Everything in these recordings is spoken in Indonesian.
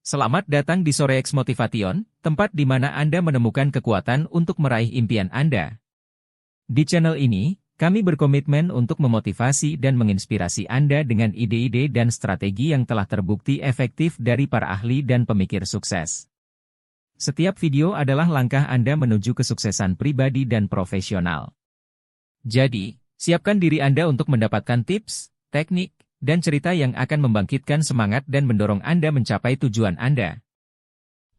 Selamat datang di Sorex Motivation, tempat di mana Anda menemukan kekuatan untuk meraih impian Anda. Di channel ini, kami berkomitmen untuk memotivasi dan menginspirasi Anda dengan ide-ide dan strategi yang telah terbukti efektif dari para ahli dan pemikir sukses. Setiap video adalah langkah Anda menuju kesuksesan pribadi dan profesional. Jadi, siapkan diri Anda untuk mendapatkan tips, teknik, dan cerita yang akan membangkitkan semangat dan mendorong Anda mencapai tujuan Anda.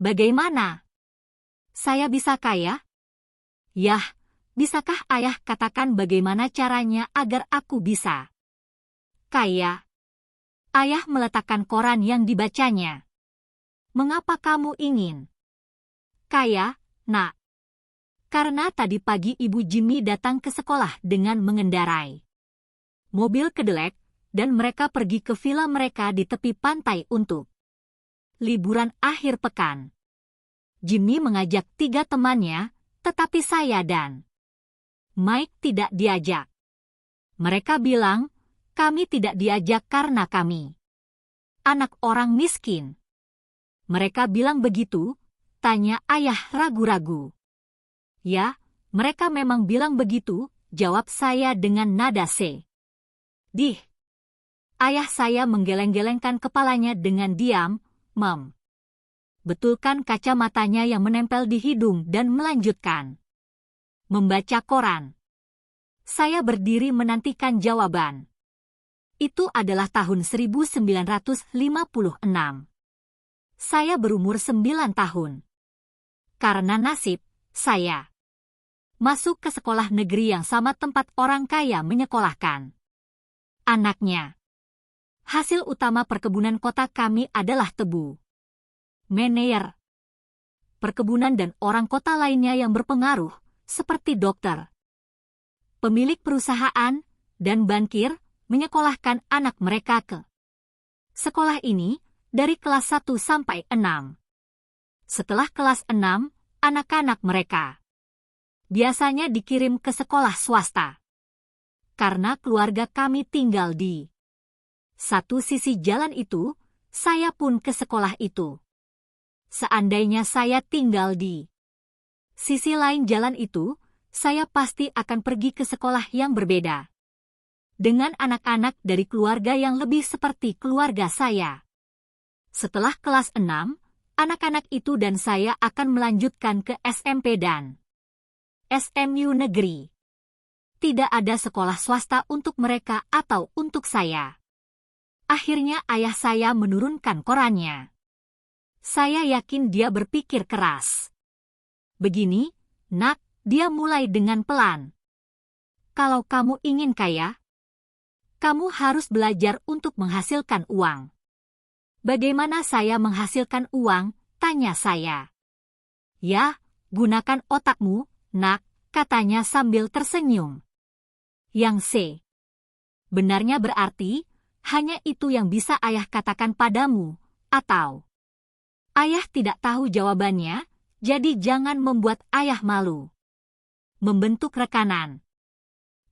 Bagaimana? Saya bisa kaya? Yah, bisakah ayah katakan bagaimana caranya agar aku bisa kaya? Ayah meletakkan koran yang dibacanya. Mengapa kamu ingin kaya, nak? Karena tadi pagi ibu Jimmy datang ke sekolah dengan mengendarai mobil kedelek, dan mereka pergi ke villa mereka di tepi pantai untuk liburan akhir pekan. Jimmy mengajak 3 temannya, tetapi saya dan Mike tidak diajak. Mereka bilang, kami tidak diajak karena kami anak orang miskin. Mereka bilang begitu, tanya ayah ragu-ragu. Ya, mereka memang bilang begitu, jawab saya dengan nada sedih. Ayah saya menggeleng-gelengkan kepalanya dengan diam, betulkan kacamatanya yang menempel di hidung dan melanjutkan membaca koran. Saya berdiri menantikan jawaban. Itu adalah tahun 1956. Saya berumur 9 tahun. Karena nasib, saya masuk ke sekolah negeri yang sama tempat orang kaya menyekolahkan anaknya. Hasil utama perkebunan kota kami adalah tebu, manajer, perkebunan dan orang kota lainnya yang berpengaruh, seperti dokter, pemilik perusahaan, dan bankir, menyekolahkan anak mereka ke sekolah ini dari kelas 1 sampai 6. Setelah kelas 6, anak-anak mereka biasanya dikirim ke sekolah swasta. Karena keluarga kami tinggal di satu sisi jalan itu, saya pun ke sekolah itu. Seandainya saya tinggal di sisi lain jalan itu, saya pasti akan pergi ke sekolah yang berbeda. Dengan anak-anak dari keluarga yang lebih seperti keluarga saya. Setelah kelas 6, anak-anak itu dan saya akan melanjutkan ke SMP dan SMU negeri. Tidak ada sekolah swasta untuk mereka atau untuk saya. Akhirnya ayah saya menurunkan korannya. Saya yakin dia berpikir keras. Begini, nak, dia mulai dengan pelan. Kalau kamu ingin kaya, kamu harus belajar untuk menghasilkan uang. Bagaimana saya menghasilkan uang? Tanya saya. Ya, gunakan otakmu, nak, katanya sambil tersenyum. Yang benarnya berarti, hanya itu yang bisa ayah katakan padamu, atau ayah tidak tahu jawabannya, jadi jangan membuat ayah malu. Membentuk rekanan.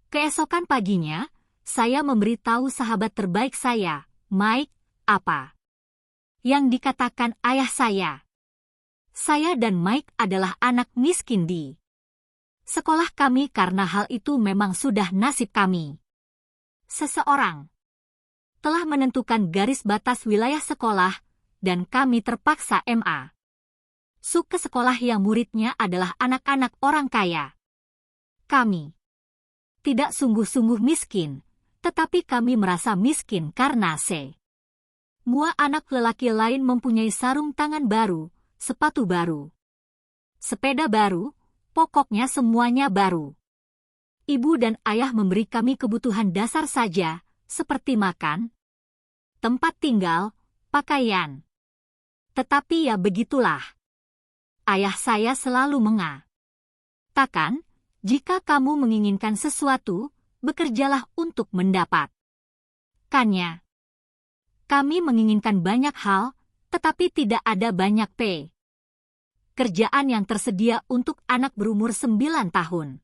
Keesokan paginya, saya memberitahu sahabat terbaik saya, Mike, apa yang dikatakan ayah saya. Saya dan Mike adalah anak miskin di sekolah kami karena hal itu memang sudah nasib kami. Seseorang telah menentukan garis batas wilayah sekolah, dan kami terpaksa masuk ke sekolah yang muridnya adalah anak-anak orang kaya. Kami tidak sungguh-sungguh miskin, tetapi kami merasa miskin karena semua anak lelaki lain mempunyai sarung tangan baru, sepatu baru, sepeda baru, pokoknya semuanya baru. Ibu dan ayah memberi kami kebutuhan dasar saja, seperti makan, tempat tinggal, pakaian. Tetapi ya begitulah. Ayah saya selalu mengatakan, jika kamu menginginkan sesuatu, bekerjalah untuk mendapatkannya. Kami menginginkan banyak hal, tetapi tidak ada banyak kerjaan yang tersedia untuk anak berumur 9 tahun.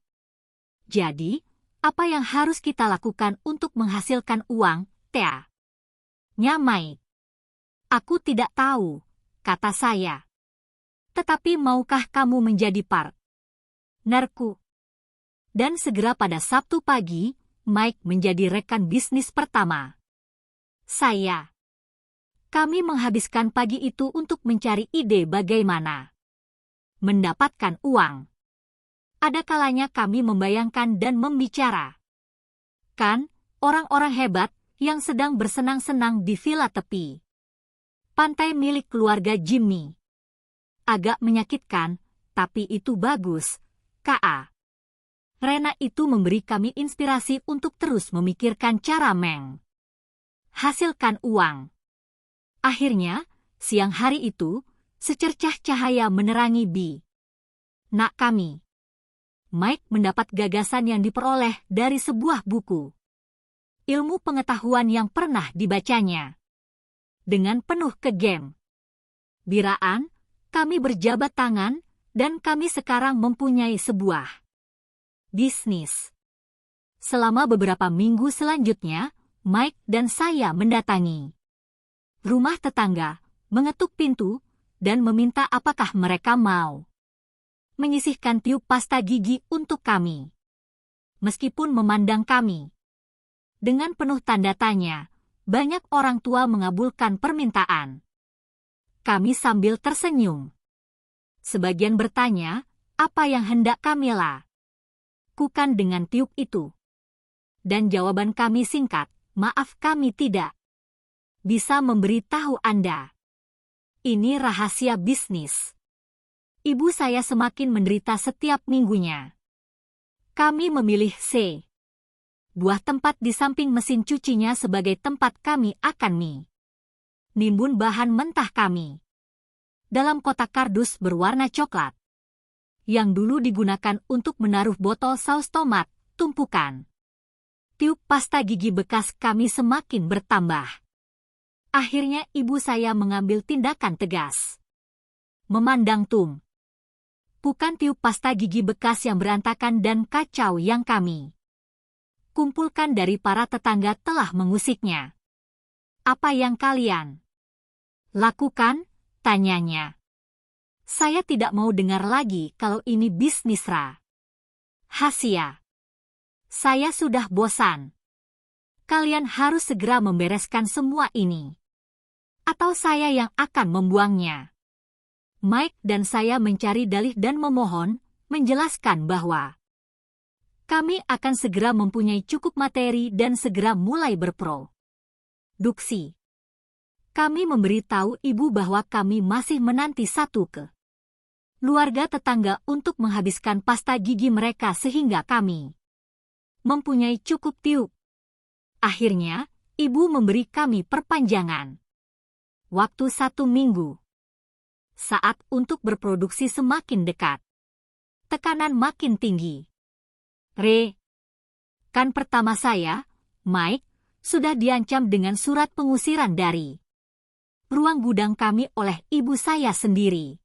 Jadi, apa yang harus kita lakukan untuk menghasilkan uang, Tea? Nyamai. Aku tidak tahu, kata saya. Tetapi maukah kamu menjadi partnerku? Dan segera pada Sabtu pagi, Mike menjadi rekan bisnis pertama Kami menghabiskan pagi itu untuk mencari ide bagaimana mendapatkan uang. Ada kalanya kami membayangkan dan membicarakan orang-orang hebat yang sedang bersenang-senang di villa tepi pantai milik keluarga Jimmy. Agak menyakitkan, tapi itu bagus, K.A. Rena itu memberi kami inspirasi untuk terus memikirkan cara menghasilkan uang. Akhirnya, siang hari itu, secercah cahaya menerangi nak kami. Mike mendapat gagasan yang diperoleh dari sebuah buku ilmu pengetahuan yang pernah dibacanya. Dengan penuh kegembiraan, kami berjabat tangan, dan kami sekarang mempunyai sebuah bisnis. Selama beberapa minggu selanjutnya, Mike dan saya mendatangi rumah tetangga, mengetuk pintu, dan meminta apakah mereka mau menyisihkan tiup pasta gigi untuk kami. Meskipun memandang kami dengan penuh tanda tanya, banyak orang tua mengabulkan permintaan kami sambil tersenyum. Sebagian bertanya, apa yang hendak kami lakukan dengan tiup itu? Dan jawaban kami singkat, maaf kami tidak bisa memberitahu Anda. Ini rahasia bisnis. Ibu saya semakin menderita setiap minggunya. Kami memilih buah tempat di samping mesin cucinya sebagai tempat kami akan nimbun bahan mentah kami. Dalam kotak kardus berwarna coklat, yang dulu digunakan untuk menaruh botol saus tomat, tumpukan tiup pasta gigi bekas kami semakin bertambah. Akhirnya ibu saya mengambil tindakan tegas. Memandang bukan tiup pasta gigi bekas yang berantakan dan kacau yang kami kumpulkan dari para tetangga telah mengusiknya. Apa yang kalian lakukan? Tanyanya. Saya tidak mau dengar lagi kalau ini bisnis rahasia. Saya sudah bosan. Kalian harus segera membereskan semua ini. Atau saya yang akan membuangnya. Mike dan saya mencari dalih dan memohon, menjelaskan bahwa kami akan segera mempunyai cukup materi dan segera mulai berproduksi. Kami memberitahu ibu bahwa kami masih menanti satu keluarga tetangga untuk menghabiskan pasta gigi mereka sehingga kami mempunyai cukup tiup. Akhirnya, ibu memberi kami perpanjangan waktu 1 minggu. Saat untuk berproduksi semakin dekat. Tekanan makin tinggi. Rekan pertama saya, Mike, sudah diancam dengan surat pengusiran dari ruang gudang kami oleh ibu saya sendiri.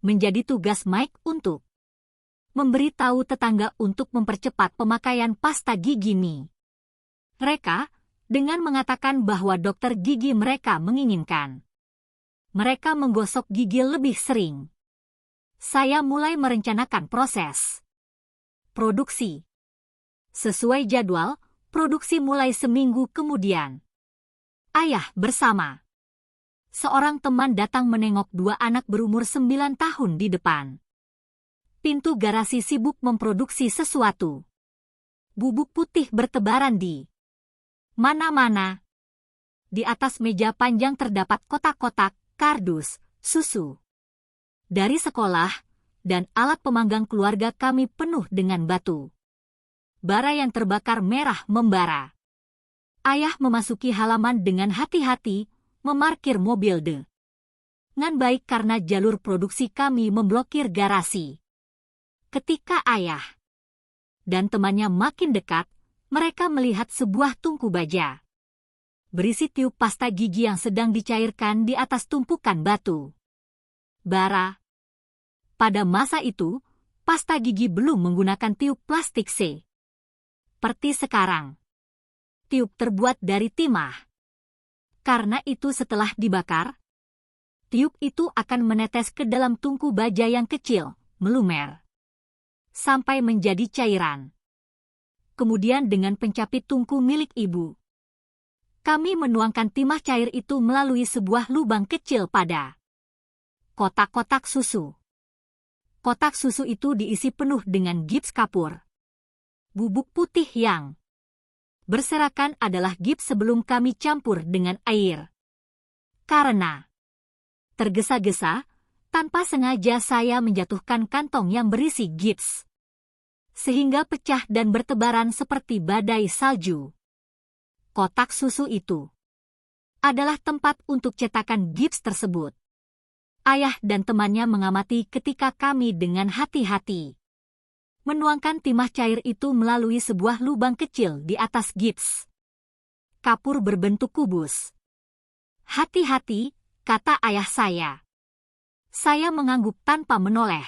Menjadi tugas Mike untuk memberitahu tetangga untuk mempercepat pemakaian pasta gigi mereka, dengan mengatakan bahwa dokter gigi mereka menginginkan mereka menggosok gigi lebih sering. Saya mulai merencanakan proses produksi. Sesuai jadwal, produksi mulai seminggu kemudian. Ayah bersama seorang teman datang menengok 2 anak berumur 9 tahun di depan pintu garasi sibuk memproduksi sesuatu. Bubuk putih bertebaran di mana-mana. Di atas meja panjang terdapat kotak-kotak, kardus, susu dari sekolah, dan alat pemanggang keluarga kami penuh dengan batu bara yang terbakar merah membara. Ayah memasuki halaman dengan hati-hati, memarkir mobil dengan baik karena jalur produksi kami memblokir garasi. Ketika ayah dan temannya makin dekat, mereka melihat sebuah tungku baja berisi tiup pasta gigi yang sedang dicairkan di atas tumpukan batu bara. Pada masa itu, pasta gigi belum menggunakan tiup plastik seperti sekarang. Tiup terbuat dari timah. Karena itu setelah dibakar, Tiup itu akan menetes ke dalam tungku baja yang kecil, melumer, sampai menjadi cairan. Kemudian dengan pencapit tungku milik ibu, kami menuangkan timah cair itu melalui sebuah lubang kecil pada kotak-kotak susu. Kotak susu itu diisi penuh dengan gips kapur. Bubuk putih yang berserakan adalah gips sebelum kami campur dengan air. Karena tergesa-gesa, tanpa sengaja saya menjatuhkan kantong yang berisi gips, sehingga pecah dan bertebaran seperti badai salju. Kotak susu itu adalah tempat untuk cetakan gips tersebut. Ayah dan temannya mengamati ketika kami dengan hati-hati menuangkan timah cair itu melalui sebuah lubang kecil di atas gips kapur berbentuk kubus. "Hati-hati," kata ayah saya. Saya mengangguk tanpa menoleh.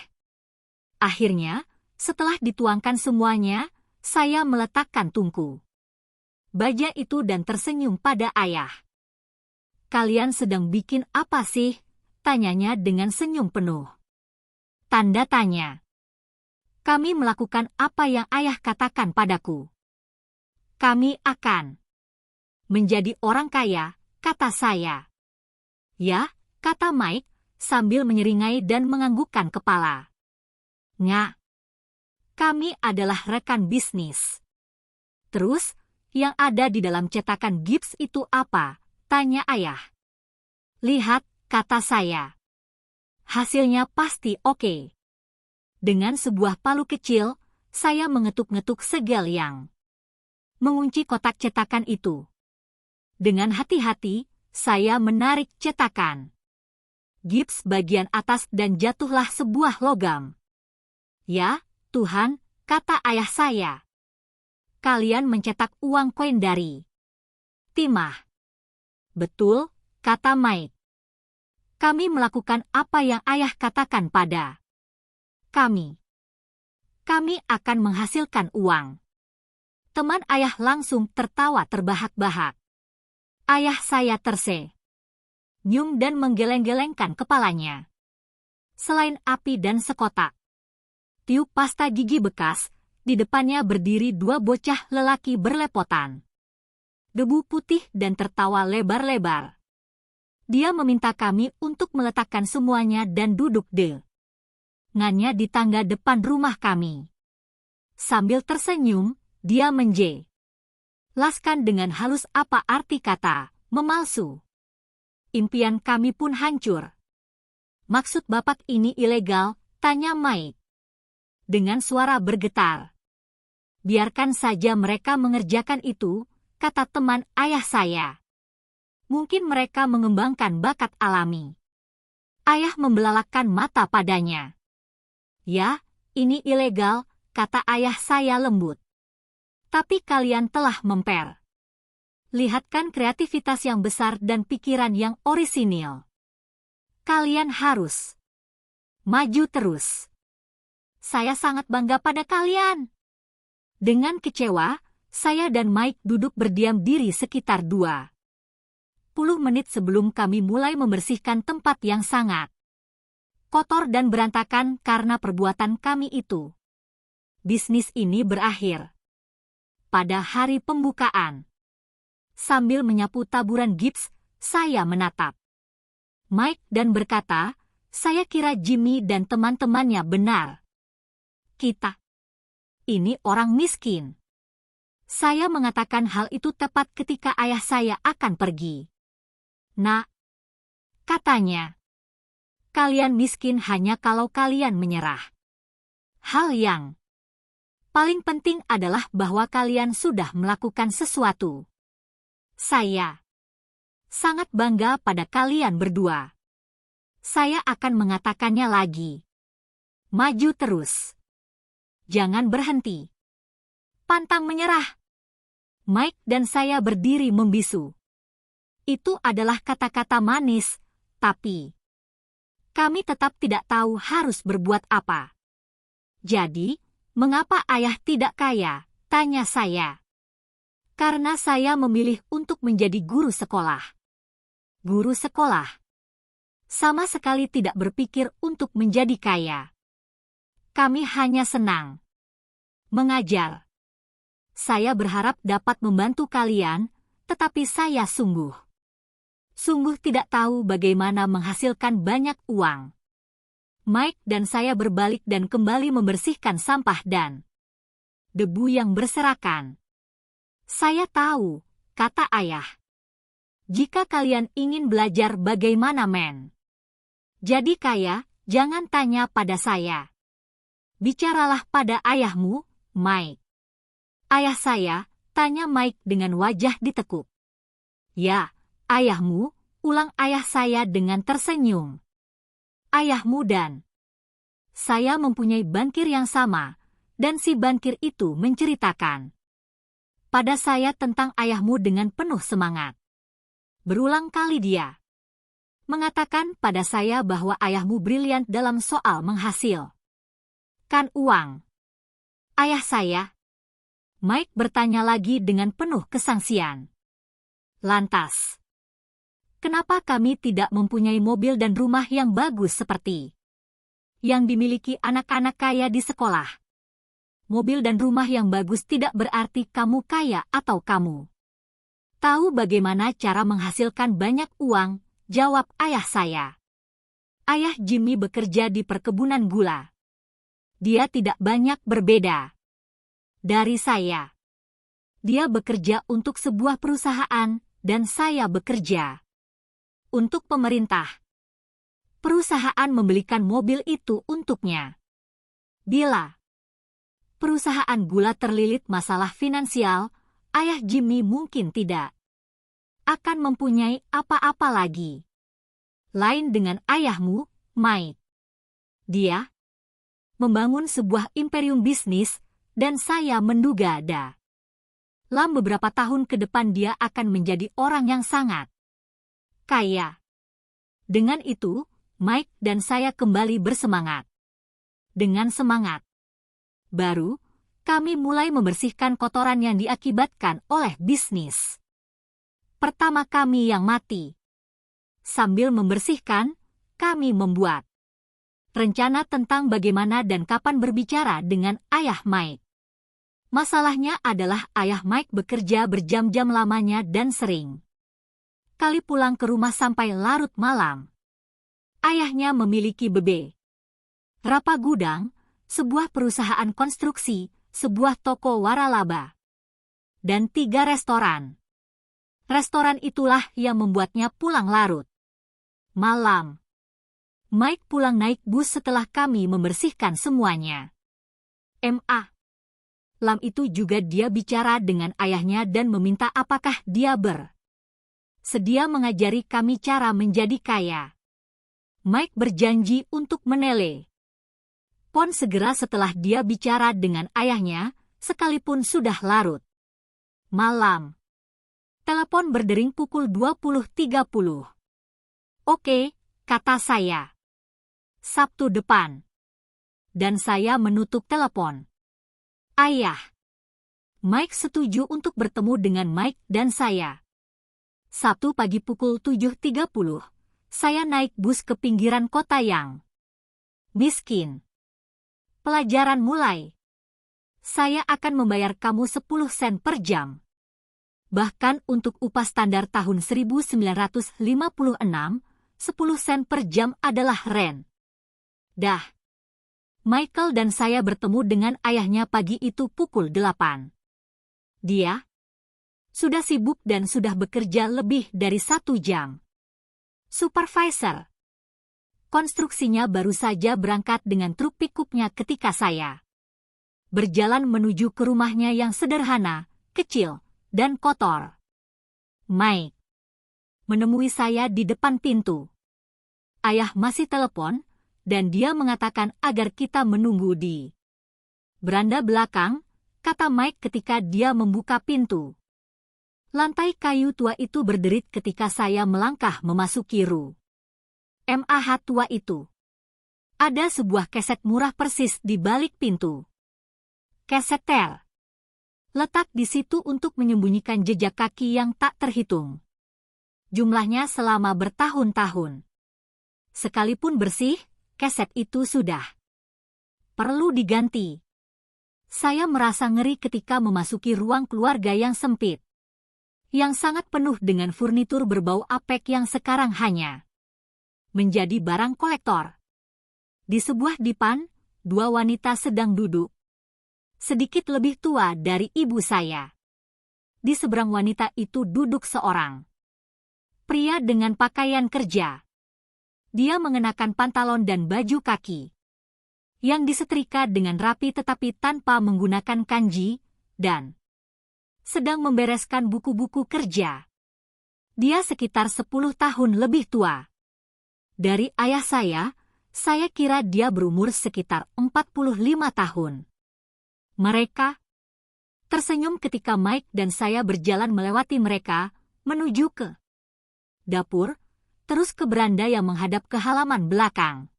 Akhirnya, setelah dituangkan semuanya, saya meletakkan tungku baja itu dan tersenyum pada ayah. "Kalian sedang bikin apa sih?" tanyanya dengan senyum penuh tanda tanya. "Kami melakukan apa yang ayah katakan padaku. Kami akan menjadi orang kaya," kata saya. "Ya," kata Mike, sambil menyeringai dan menganggukkan kepala. "Nga, kami adalah rekan bisnis." "Terus, yang ada di dalam cetakan gips itu apa?" tanya ayah. "Lihat," kata saya. "Hasilnya pasti oke." Dengan sebuah palu kecil, saya mengetuk-ngetuk segel yang mengunci kotak cetakan itu. Dengan hati-hati, saya menarik cetakan gips bagian atas dan jatuhlah sebuah logam. "Ya, Tuhan," kata ayah saya. "Kalian mencetak uang koin dari timah." "Betul," kata Mike. "Kami melakukan apa yang ayah katakan pada kami. Kami akan menghasilkan uang." Teman ayah langsung tertawa terbahak-bahak. Ayah saya tersenyum dan menggeleng-gelengkan kepalanya. Selain api dan sekotak tiup pasta gigi bekas, di depannya berdiri dua bocah lelaki berlepotan debu putih dan tertawa lebar-lebar. Dia meminta kami untuk meletakkan semuanya dan duduk dengannya di tangga depan rumah kami. Sambil tersenyum, dia menjelaskan dengan halus apa arti kata memalsu. Impian kami pun hancur. "Maksud Bapak ini ilegal?" tanya Mike dengan suara bergetar. "Biarkan saja mereka mengerjakan itu," kata teman ayah saya. "Mungkin mereka mengembangkan bakat alami." Ayah membelalakkan mata padanya. "Ya, ini ilegal," kata ayah saya lembut. "Tapi kalian telah lihatkan kreativitas yang besar dan pikiran yang orisinil. Kalian harus maju terus. Saya sangat bangga pada kalian." Dengan kecewa, saya dan Mike duduk berdiam diri sekitar 20 menit sebelum kami mulai membersihkan tempat yang sangat kotor dan berantakan karena perbuatan kami itu. Bisnis ini berakhir pada hari pembukaan. Sambil menyapu taburan gips, saya menatap Mike dan berkata, "Saya kira Jimmy dan teman-temannya benar. Kita ini orang miskin." Saya mengatakan hal itu tepat ketika ayah saya akan pergi. "Nak," katanya, "kalian miskin hanya kalau kalian menyerah. Hal yang paling penting adalah bahwa kalian sudah melakukan sesuatu. Saya sangat bangga pada kalian berdua." Saya akan mengatakannya lagi. Maju terus. Jangan berhenti. Pantang menyerah. Mike dan saya berdiri membisu. Itu adalah kata-kata manis, tapi kami tetap tidak tahu harus berbuat apa. "Jadi, mengapa ayah tidak kaya?" tanya saya. "Karena saya memilih untuk menjadi guru sekolah." "Guru sekolah?" Sama sekali tidak berpikir untuk menjadi kaya. Kami hanya senang mengajar. Saya berharap dapat membantu kalian, tetapi saya sungguh tidak tahu bagaimana menghasilkan banyak uang. Mike dan saya berbalik dan kembali membersihkan sampah dan debu yang berserakan. Saya tahu, kata ayah. Jika kalian ingin belajar bagaimana jadi kaya, jangan tanya pada saya. Bicaralah pada ayahmu, Mike. Ayah saya, tanya Mike dengan wajah ditekuk. Ya, ayahmu, ulang ayah saya dengan tersenyum. Ayahmu dan saya mempunyai bankir yang sama, dan si bankir itu menceritakan pada saya tentang ayahmu dengan penuh semangat. Berulang kali dia mengatakan pada saya bahwa ayahmu brilian dalam soal menghasilkan uang. Ayah saya, Mike bertanya lagi dengan penuh kesangsian. Lantas, kenapa kami tidak mempunyai mobil dan rumah yang bagus seperti yang dimiliki anak-anak kaya di sekolah? Mobil dan rumah yang bagus tidak berarti kamu kaya atau kamu tahu bagaimana cara menghasilkan banyak uang, jawab ayah saya. Ayah Jimmy bekerja di perkebunan gula. Dia tidak banyak berbeda dari saya. Dia bekerja untuk sebuah perusahaan, dan saya bekerja untuk pemerintah. Perusahaan membelikan mobil itu untuknya. Bila perusahaan gula terlilit masalah finansial, ayah Jimmy mungkin tidak akan mempunyai apa-apa lagi. Lain dengan ayahmu, Mike. Dia membangun sebuah imperium bisnis, dan saya menduga dalam beberapa tahun ke depan dia akan menjadi orang yang sangat kaya. Dengan itu, Mike dan saya kembali bersemangat. Dengan semangat baru, kami mulai membersihkan kotoran yang diakibatkan oleh bisnis pertama kami yang mati. Sambil membersihkan, kami membuat rencana tentang bagaimana dan kapan berbicara dengan ayah Mike. Masalahnya adalah ayah Mike bekerja berjam-jam lamanya dan sering kali pulang ke rumah sampai larut malam. Ayahnya memiliki beberapa gudang, sebuah perusahaan konstruksi, sebuah toko waralaba, dan 3 restoran. Restoran itulah yang membuatnya pulang larut malam. Mike pulang naik bus setelah kami membersihkan semuanya. Malam itu juga dia bicara dengan ayahnya dan meminta apakah dia bersedia mengajari kami cara menjadi kaya. Mike berjanji untuk menelepon segera setelah dia bicara dengan ayahnya, sekalipun sudah larut malam. Telepon berdering pukul 20.30. Oke, kata saya. Sabtu depan. Dan saya menutup telepon. Ayah. Mike setuju untuk bertemu dengan Mike dan saya. Sabtu pagi pukul 7.30, saya naik bus ke pinggiran kota yang miskin. Pelajaran mulai. Saya akan membayar kamu 10 sen per jam. Bahkan untuk upah standar tahun 1956, 10 sen per jam adalah rendah. Michael dan saya bertemu dengan ayahnya pagi itu pukul 8. Dia sudah sibuk dan sudah bekerja lebih dari 1 jam. Supervisor konstruksinya baru saja berangkat dengan truk pikupnya ketika saya berjalan menuju ke rumahnya yang sederhana, kecil, dan kotor. Mike menemui saya di depan pintu. Ayah masih telepon, dan dia mengatakan agar kita menunggu di beranda belakang, kata Mike ketika dia membuka pintu. Lantai kayu tua itu berderit ketika saya melangkah memasuki rumah tua itu. Ada sebuah keset murah persis di balik pintu. Keset letak di situ untuk menyembunyikan jejak kaki yang tak terhitung jumlahnya selama bertahun-tahun. Sekalipun bersih, keset itu sudah perlu diganti. Saya merasa ngeri ketika memasuki ruang keluarga yang sempit, yang sangat penuh dengan furnitur berbau apek yang sekarang hanya menjadi barang kolektor. Di sebuah dipan, dua wanita sedang duduk, sedikit lebih tua dari ibu saya. Di seberang wanita itu duduk seorang pria dengan pakaian kerja. Dia mengenakan pantalon dan baju kaki yang disetrika dengan rapi tetapi tanpa menggunakan kanji, dan sedang membereskan buku-buku kerja. Dia sekitar 10 tahun lebih tua dari ayah saya kira dia berumur sekitar 45 tahun. Mereka tersenyum ketika Mike dan saya berjalan melewati mereka, menuju ke dapur, terus ke beranda yang menghadap ke halaman belakang.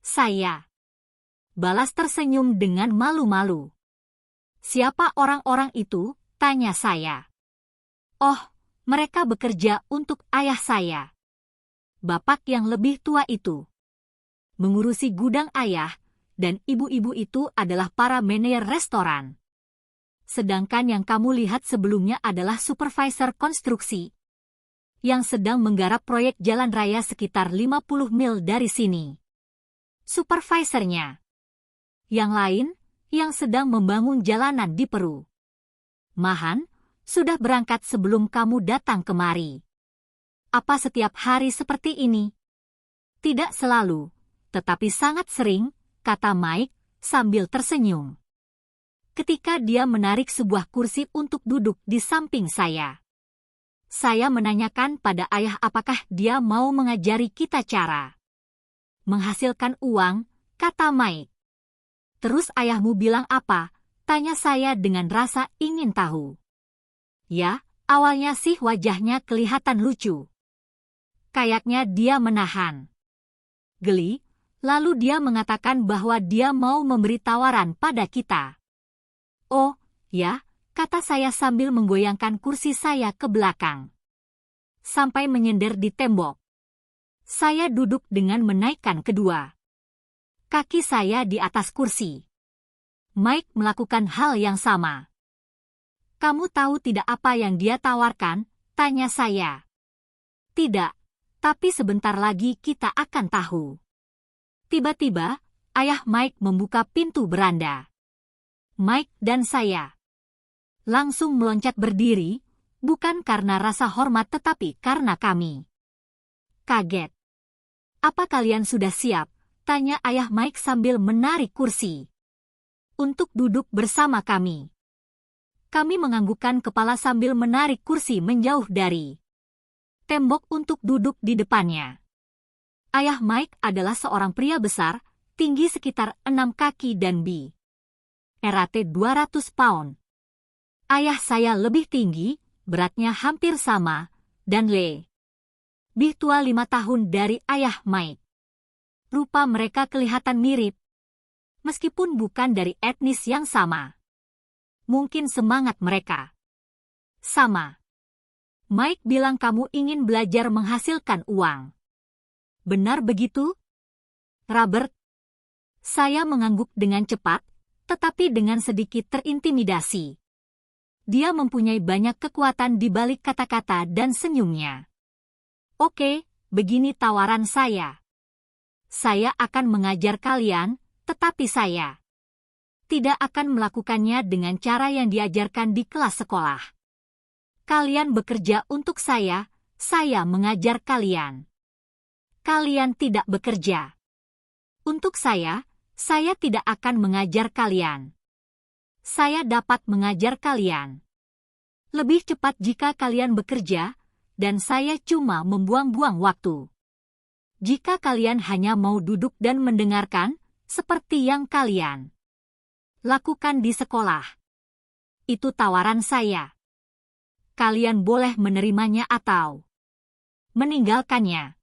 Saya balas tersenyum dengan malu-malu. Siapa orang-orang itu? Tanya saya. Oh, mereka bekerja untuk ayah saya. Bapak yang lebih tua itu mengurusi gudang ayah, dan ibu-ibu itu adalah para manajer restoran. Sedangkan yang kamu lihat sebelumnya adalah supervisor konstruksi yang sedang menggarap proyek jalan raya sekitar 50 mil dari sini. Supervisornya yang lain yang sedang membangun jalanan di Peru. Mahan sudah berangkat sebelum kamu datang kemari. Apa setiap hari seperti ini? Tidak selalu, tetapi sangat sering, kata Mike sambil tersenyum. Ketika dia menarik sebuah kursi untuk duduk di samping saya. Saya menanyakan pada ayah apakah dia mau mengajari kita cara menghasilkan uang, kata Mike. Terus ayahmu bilang apa? Tanya saya dengan rasa ingin tahu. Ya, awalnya sih wajahnya kelihatan lucu. Kayaknya dia menahan geli, lalu dia mengatakan bahwa dia mau memberi tawaran pada kita. Oh, ya, kata saya sambil menggoyangkan kursi saya ke belakang sampai menyender di tembok. Saya duduk dengan menaikkan kedua kaki saya di atas kursi. Mike melakukan hal yang sama. Kamu tahu tidak apa yang dia tawarkan? Tanya saya. Tidak, tapi sebentar lagi kita akan tahu. Tiba-tiba, ayah Mike membuka pintu beranda. Mike dan saya langsung meloncat berdiri, bukan karena rasa hormat tetapi karena kami kaget. Apa kalian sudah siap? Tanya ayah Mike sambil menarik kursi untuk duduk bersama kami. Kami menganggukkan kepala sambil menarik kursi menjauh dari tembok untuk duduk di depannya. Ayah Mike adalah seorang pria besar, tinggi sekitar 6 kaki dan berat 200 pound. Ayah saya lebih tinggi, beratnya hampir sama, dan lebih tua 5 tahun dari ayah Mike. Rupa mereka kelihatan mirip, meskipun bukan dari etnis yang sama. Mungkin semangat mereka sama. Mike bilang kamu ingin belajar menghasilkan uang. Benar begitu? Robert? Saya mengangguk dengan cepat, tetapi dengan sedikit terintimidasi. Dia mempunyai banyak kekuatan di balik kata-kata dan senyumnya. Oke, begini tawaran saya. Saya akan mengajar kalian, tetapi saya tidak akan melakukannya dengan cara yang diajarkan di kelas sekolah. Kalian bekerja untuk saya mengajar kalian. Kalian tidak bekerja untuk saya tidak akan mengajar kalian. Saya dapat mengajar kalian lebih cepat jika kalian bekerja, dan saya cuma membuang-buang waktu. Jika kalian hanya mau duduk dan mendengarkan, seperti yang kalian lakukan di sekolah. Itu tawaran saya. Kalian boleh menerimanya atau meninggalkannya.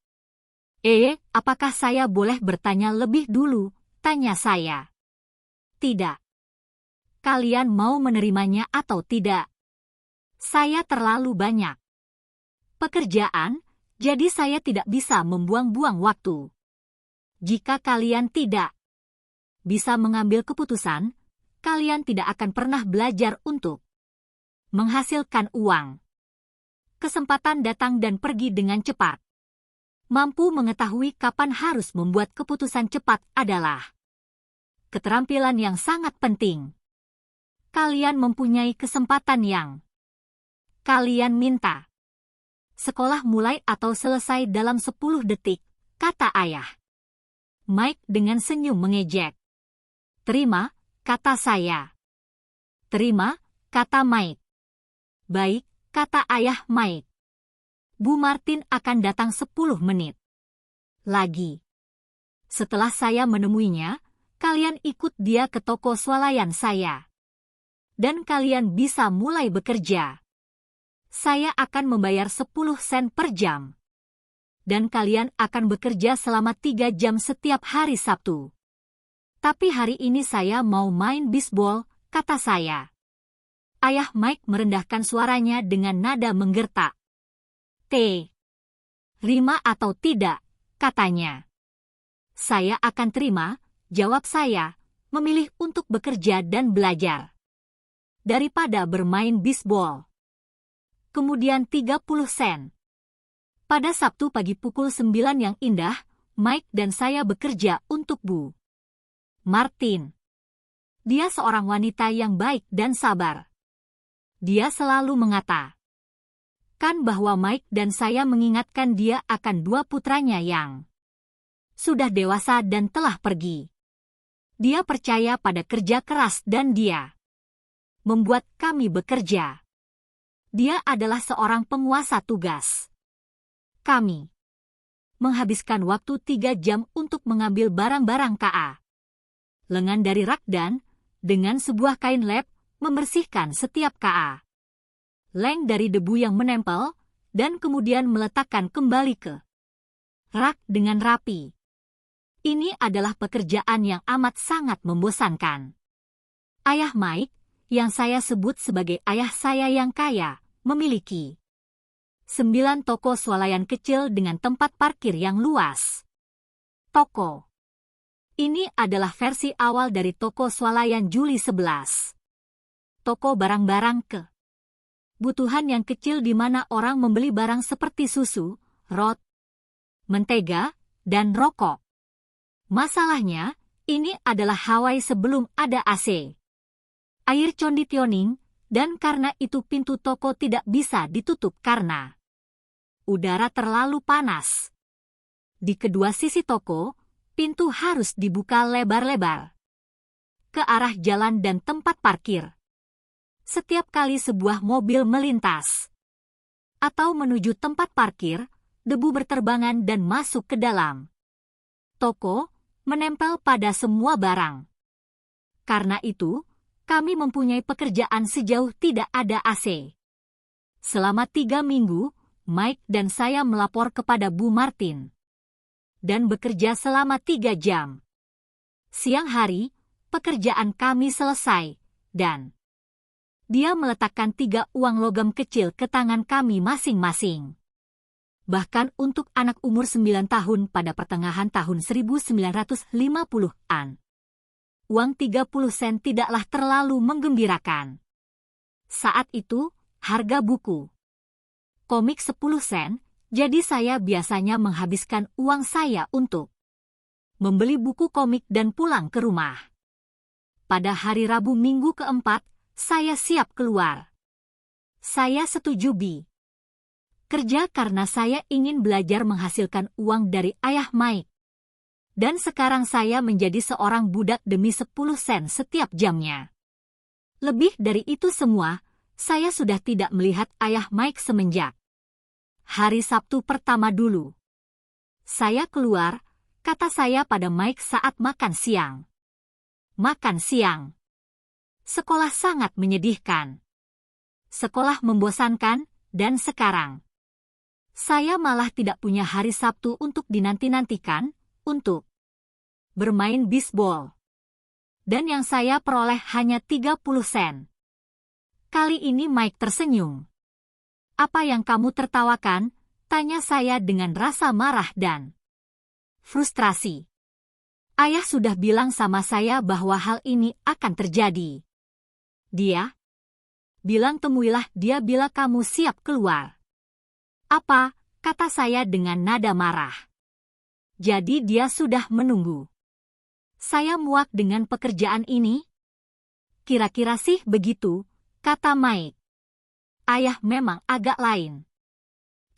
Apakah saya boleh bertanya lebih dulu? Tanya saya. Tidak. Kalian mau menerimanya atau tidak? Saya terlalu banyak pekerjaan, Jadi saya tidak bisa membuang-buang waktu. Jika kalian tidak bisa mengambil keputusan, kalian tidak akan pernah belajar untuk menghasilkan uang. Kesempatan datang dan pergi dengan cepat. Mampu mengetahui kapan harus membuat keputusan cepat adalah keterampilan yang sangat penting. Kalian mempunyai kesempatan yang kalian minta. Sekolah mulai atau selesai dalam 10 detik, kata ayah. Mike dengan senyum mengejek. Terima, kata saya. Terima, kata Mike. Baik, kata ayah Mike. Bu Martin akan datang 10 menit lagi. Setelah saya menemuinya, kalian ikut dia ke toko swalayan saya. Dan kalian bisa mulai bekerja. Saya akan membayar 10 sen per jam. Dan kalian akan bekerja selama 3 jam setiap hari Sabtu. Tapi hari ini saya mau main bisbol, kata saya. Ayah Mike merendahkan suaranya dengan nada menggertak. Terima atau tidak, katanya. Saya akan terima, jawab saya, memilih untuk bekerja dan belajar. Daripada bermain bisbol. Kemudian 30 sen. Pada Sabtu pagi pukul 9 yang indah, Mike dan saya bekerja untuk Bu Martin. Dia seorang wanita yang baik dan sabar. Dia selalu mengatakan bahwa Mike dan saya mengingatkan dia akan 2 putranya yang sudah dewasa dan telah pergi. Dia percaya pada kerja keras dan dia membuat kami bekerja. Dia adalah seorang penguasa tugas. Kami menghabiskan waktu 3 jam untuk mengambil barang-barang KA. Lengan dari rak dan, dengan sebuah kain lap, membersihkan setiap KA. Leng dari debu yang menempel, dan kemudian meletakkan kembali ke rak dengan rapi. Ini adalah pekerjaan yang amat sangat membosankan. Ayah Mike, yang saya sebut sebagai ayah saya yang kaya, memiliki 9 toko swalayan kecil dengan tempat parkir yang luas. Toko ini adalah versi awal dari toko swalayan Juli 11. Toko barang-barang kebutuhan yang kecil di mana orang membeli barang seperti susu, roti, mentega, dan rokok. Masalahnya, ini adalah Hawaii sebelum ada AC. Air conditioning, dan karena itu pintu toko tidak bisa ditutup karena udara terlalu panas. Di kedua sisi toko, pintu harus dibuka lebar-lebar ke arah jalan dan tempat parkir. Setiap kali sebuah mobil melintas atau menuju tempat parkir, debu berterbangan dan masuk ke dalam toko, menempel pada semua barang. Karena itu, kami mempunyai pekerjaan sejauh tidak ada AC. Selama 3 minggu, Mike dan saya melapor kepada Bu Martin. Dan bekerja selama 3 jam. Siang hari, pekerjaan kami selesai, dan dia meletakkan 3 uang logam kecil ke tangan kami masing-masing. Bahkan untuk anak umur 9 tahun pada pertengahan tahun 1950-an. Uang 30 sen tidaklah terlalu menggembirakan. Saat itu, harga buku komik 10 sen, jadi saya biasanya menghabiskan uang saya untuk membeli buku komik dan pulang ke rumah. Pada hari Rabu minggu keempat, saya siap keluar. Saya setuju kerja karena saya ingin belajar menghasilkan uang dari ayah Mike. Dan sekarang saya menjadi seorang budak demi 10 sen setiap jamnya. Lebih dari itu semua, saya sudah tidak melihat ayah Mike semenjak hari Sabtu pertama dulu. Saya keluar, kata saya pada Mike saat makan siang. Makan siang. Sekolah sangat menyedihkan. Sekolah membosankan, dan sekarang saya malah tidak punya hari Sabtu untuk dinanti-nantikan, untuk bermain bisbol. Dan yang saya peroleh hanya 30 sen. Kali ini Mike tersenyum. Apa yang kamu tertawakan? Tanya saya dengan rasa marah dan frustrasi. Ayah sudah bilang sama saya bahwa hal ini akan terjadi. Dia bilang temuilah dia bila kamu siap keluar. Apa? Kata saya dengan nada marah. Jadi dia sudah menunggu. Saya muak dengan pekerjaan ini. Kira-kira sih begitu, kata Mike. Ayah memang agak lain.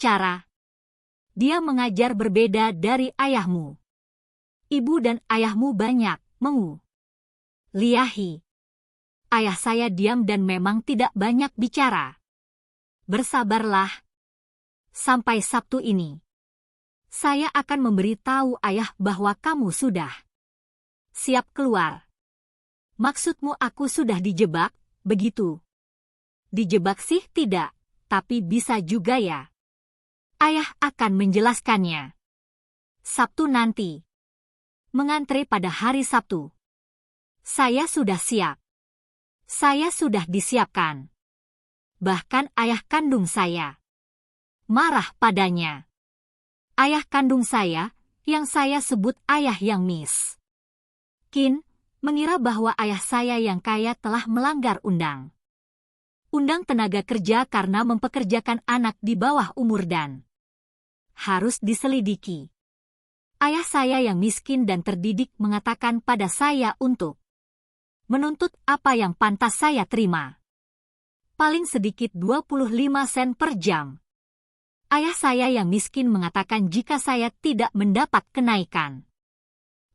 Cara dia mengajar berbeda dari ayahmu. Ibu dan ayahmu banyak liahi. Ayah saya diam dan memang tidak banyak bicara. Bersabarlah. Sampai Sabtu ini. Saya akan memberitahu ayah bahwa kamu sudah siap keluar. Maksudmu aku sudah dijebak, begitu? Dijebak sih tidak, tapi bisa juga ya. Ayah akan menjelaskannya. Sabtu nanti. Mengantre pada hari Sabtu. Saya sudah siap. Saya sudah disiapkan. Bahkan ayah kandung saya marah padanya. Ayah kandung saya, yang saya sebut ayah yang miskin, mengira bahwa ayah saya yang kaya telah melanggar undang tenaga kerja karena mempekerjakan anak di bawah umur dan harus diselidiki. Ayah saya yang miskin dan terdidik mengatakan pada saya untuk menuntut apa yang pantas saya terima. Paling sedikit 25 sen per jam. Ayah saya yang miskin mengatakan jika saya tidak mendapat kenaikan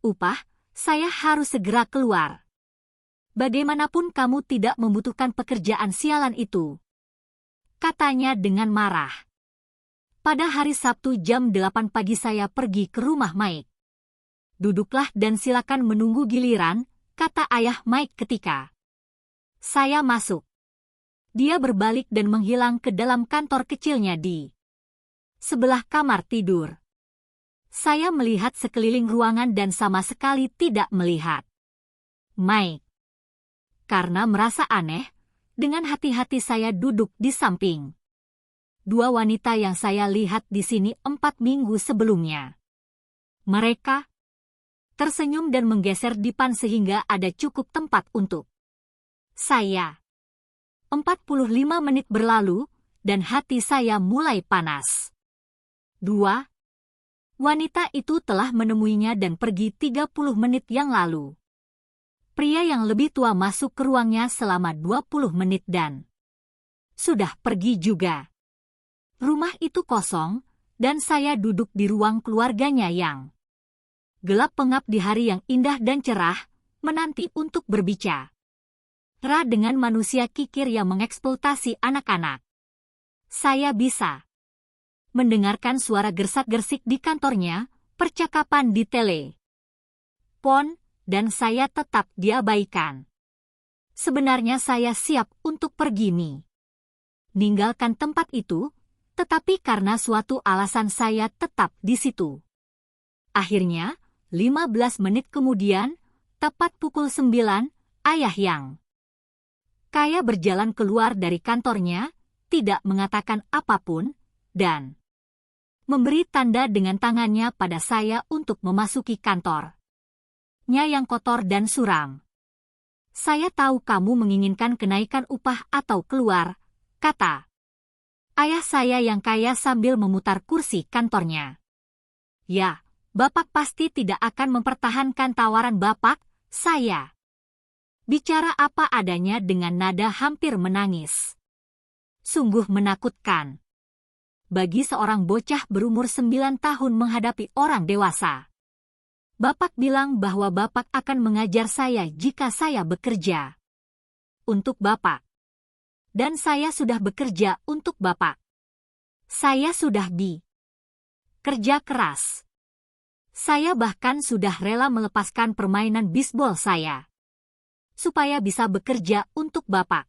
upah, saya harus segera keluar. Bagaimanapun kamu tidak membutuhkan pekerjaan sialan itu, katanya dengan marah. Pada hari Sabtu jam 8 pagi saya pergi ke rumah Mike. Duduklah dan silakan menunggu giliran, kata ayah Mike ketika saya masuk. Dia berbalik dan menghilang ke dalam kantor kecilnya di sebelah kamar tidur. Saya melihat sekeliling ruangan dan sama sekali tidak melihat Mike. Karena merasa aneh, dengan hati-hati saya duduk di samping dua wanita yang saya lihat di sini 4 minggu sebelumnya. Mereka tersenyum dan menggeser dipan sehingga ada cukup tempat untuk saya. 45 menit berlalu, dan hati saya mulai panas. Dua wanita itu telah menemuinya dan pergi 30 menit yang lalu. Pria yang lebih tua masuk ke ruangnya selama 20 menit dan sudah pergi juga. Rumah itu kosong, dan saya duduk di ruang keluarganya yang gelap pengap di hari yang indah dan cerah, menanti untuk berbicara dengan manusia kikir yang mengeksploitasi anak-anak. Saya bisa mendengarkan suara gersak-gersik di kantornya, percakapan di telepon, dan saya tetap diabaikan. Sebenarnya saya siap untuk pergi ninggalkan tempat itu, tetapi karena suatu alasan saya tetap di situ. Akhirnya, 15 menit kemudian, tepat pukul 9, ayah yang kaya berjalan keluar dari kantornya, tidak mengatakan apapun, dan memberi tanda dengan tangannya pada saya untuk memasuki kantornya yang kotor dan suram. Saya tahu kamu menginginkan kenaikan upah atau keluar, kata ayah saya yang kaya sambil memutar kursi kantornya. Ya, Bapak pasti tidak akan mempertahankan tawaran Bapak, saya bicara apa adanya dengan nada hampir menangis. Sungguh menakutkan bagi seorang bocah berumur 9 tahun menghadapi orang dewasa. Bapak bilang bahwa Bapak akan mengajar saya jika saya bekerja untuk Bapak. Dan saya sudah bekerja untuk Bapak. Saya sudah kerja keras. Saya bahkan sudah rela melepaskan permainan bisbol saya supaya bisa bekerja untuk Bapak.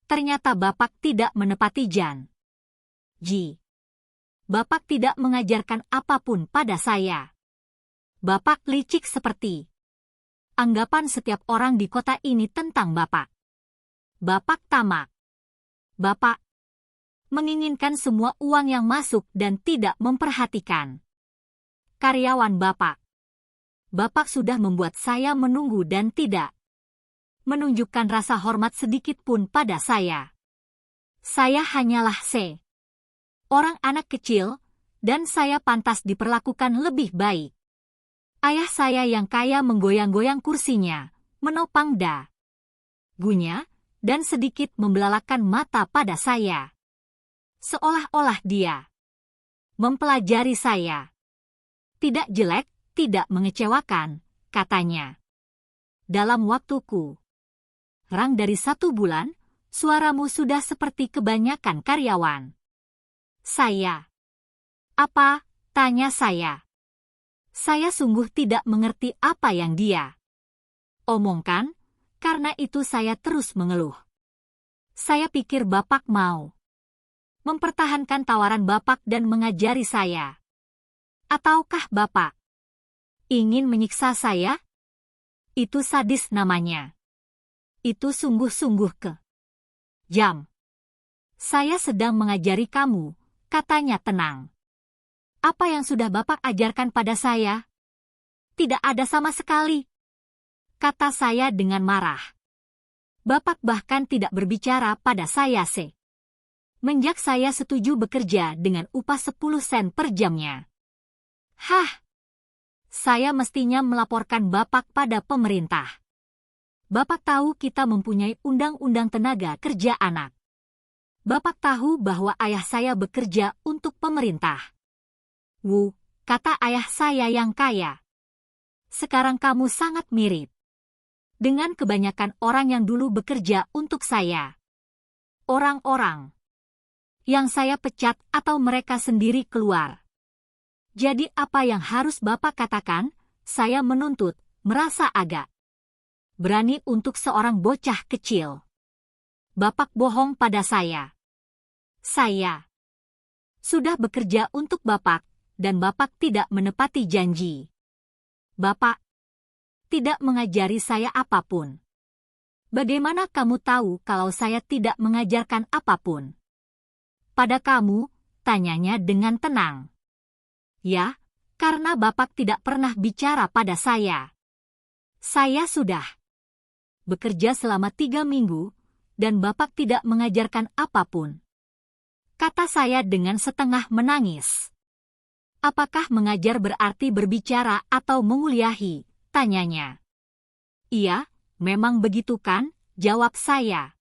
Ternyata Bapak tidak menepati janji. Bapak tidak mengajarkan apapun pada saya. Bapak licik seperti anggapan setiap orang di kota ini tentang Bapak. Bapak tamak. Bapak menginginkan semua uang yang masuk dan tidak memperhatikan karyawan Bapak. Bapak sudah membuat saya menunggu dan tidak menunjukkan rasa hormat sedikit pun pada saya. Saya hanyalah orang anak kecil, dan saya pantas diperlakukan lebih baik. Ayah saya yang kaya menggoyang-goyang kursinya, menopang dagunya, dan sedikit membelalakan mata pada saya. Seolah-olah dia mempelajari saya. Tidak jelek, tidak mengecewakan, katanya. Dalam waktuku kurang dari 1 bulan, suaramu sudah seperti kebanyakan karyawan. Saya. Apa? Tanya saya. Saya sungguh tidak mengerti apa yang dia omongkan, karena itu saya terus mengeluh. Saya pikir Bapak mau mempertahankan tawaran Bapak dan mengajari saya. Ataukah Bapak ingin menyiksa saya? Itu sadis namanya. Itu sungguh-sungguh kejam. Saya sedang mengajari kamu, katanya tenang. Apa yang sudah Bapak ajarkan pada saya? Tidak ada sama sekali, kata saya dengan marah. Bapak bahkan tidak berbicara pada saya semenjak saya setuju bekerja dengan upah 10 sen per jamnya. Hah! Saya mestinya melaporkan Bapak pada pemerintah. Bapak tahu kita mempunyai undang-undang tenaga kerja anak. Bapak tahu bahwa ayah saya bekerja untuk pemerintah. Kata ayah saya yang kaya. Sekarang kamu sangat mirip dengan kebanyakan orang yang dulu bekerja untuk saya. Orang-orang yang saya pecat atau mereka sendiri keluar. Jadi apa yang harus Bapak katakan? Saya menuntut, merasa agak berani untuk seorang bocah kecil. Bapak bohong pada saya. Saya sudah bekerja untuk Bapak, dan Bapak tidak menepati janji. Bapak tidak mengajari saya apapun. Bagaimana kamu tahu kalau saya tidak mengajarkan apapun? Pada kamu, tanyanya dengan tenang. Ya, karena Bapak tidak pernah bicara pada saya. Saya sudah bekerja selama 3 minggu, dan Bapak tidak mengajarkan apapun. Kata saya dengan setengah menangis. Apakah mengajar berarti berbicara atau menguliahi? Tanyanya. Iya, memang begitu kan? Jawab saya.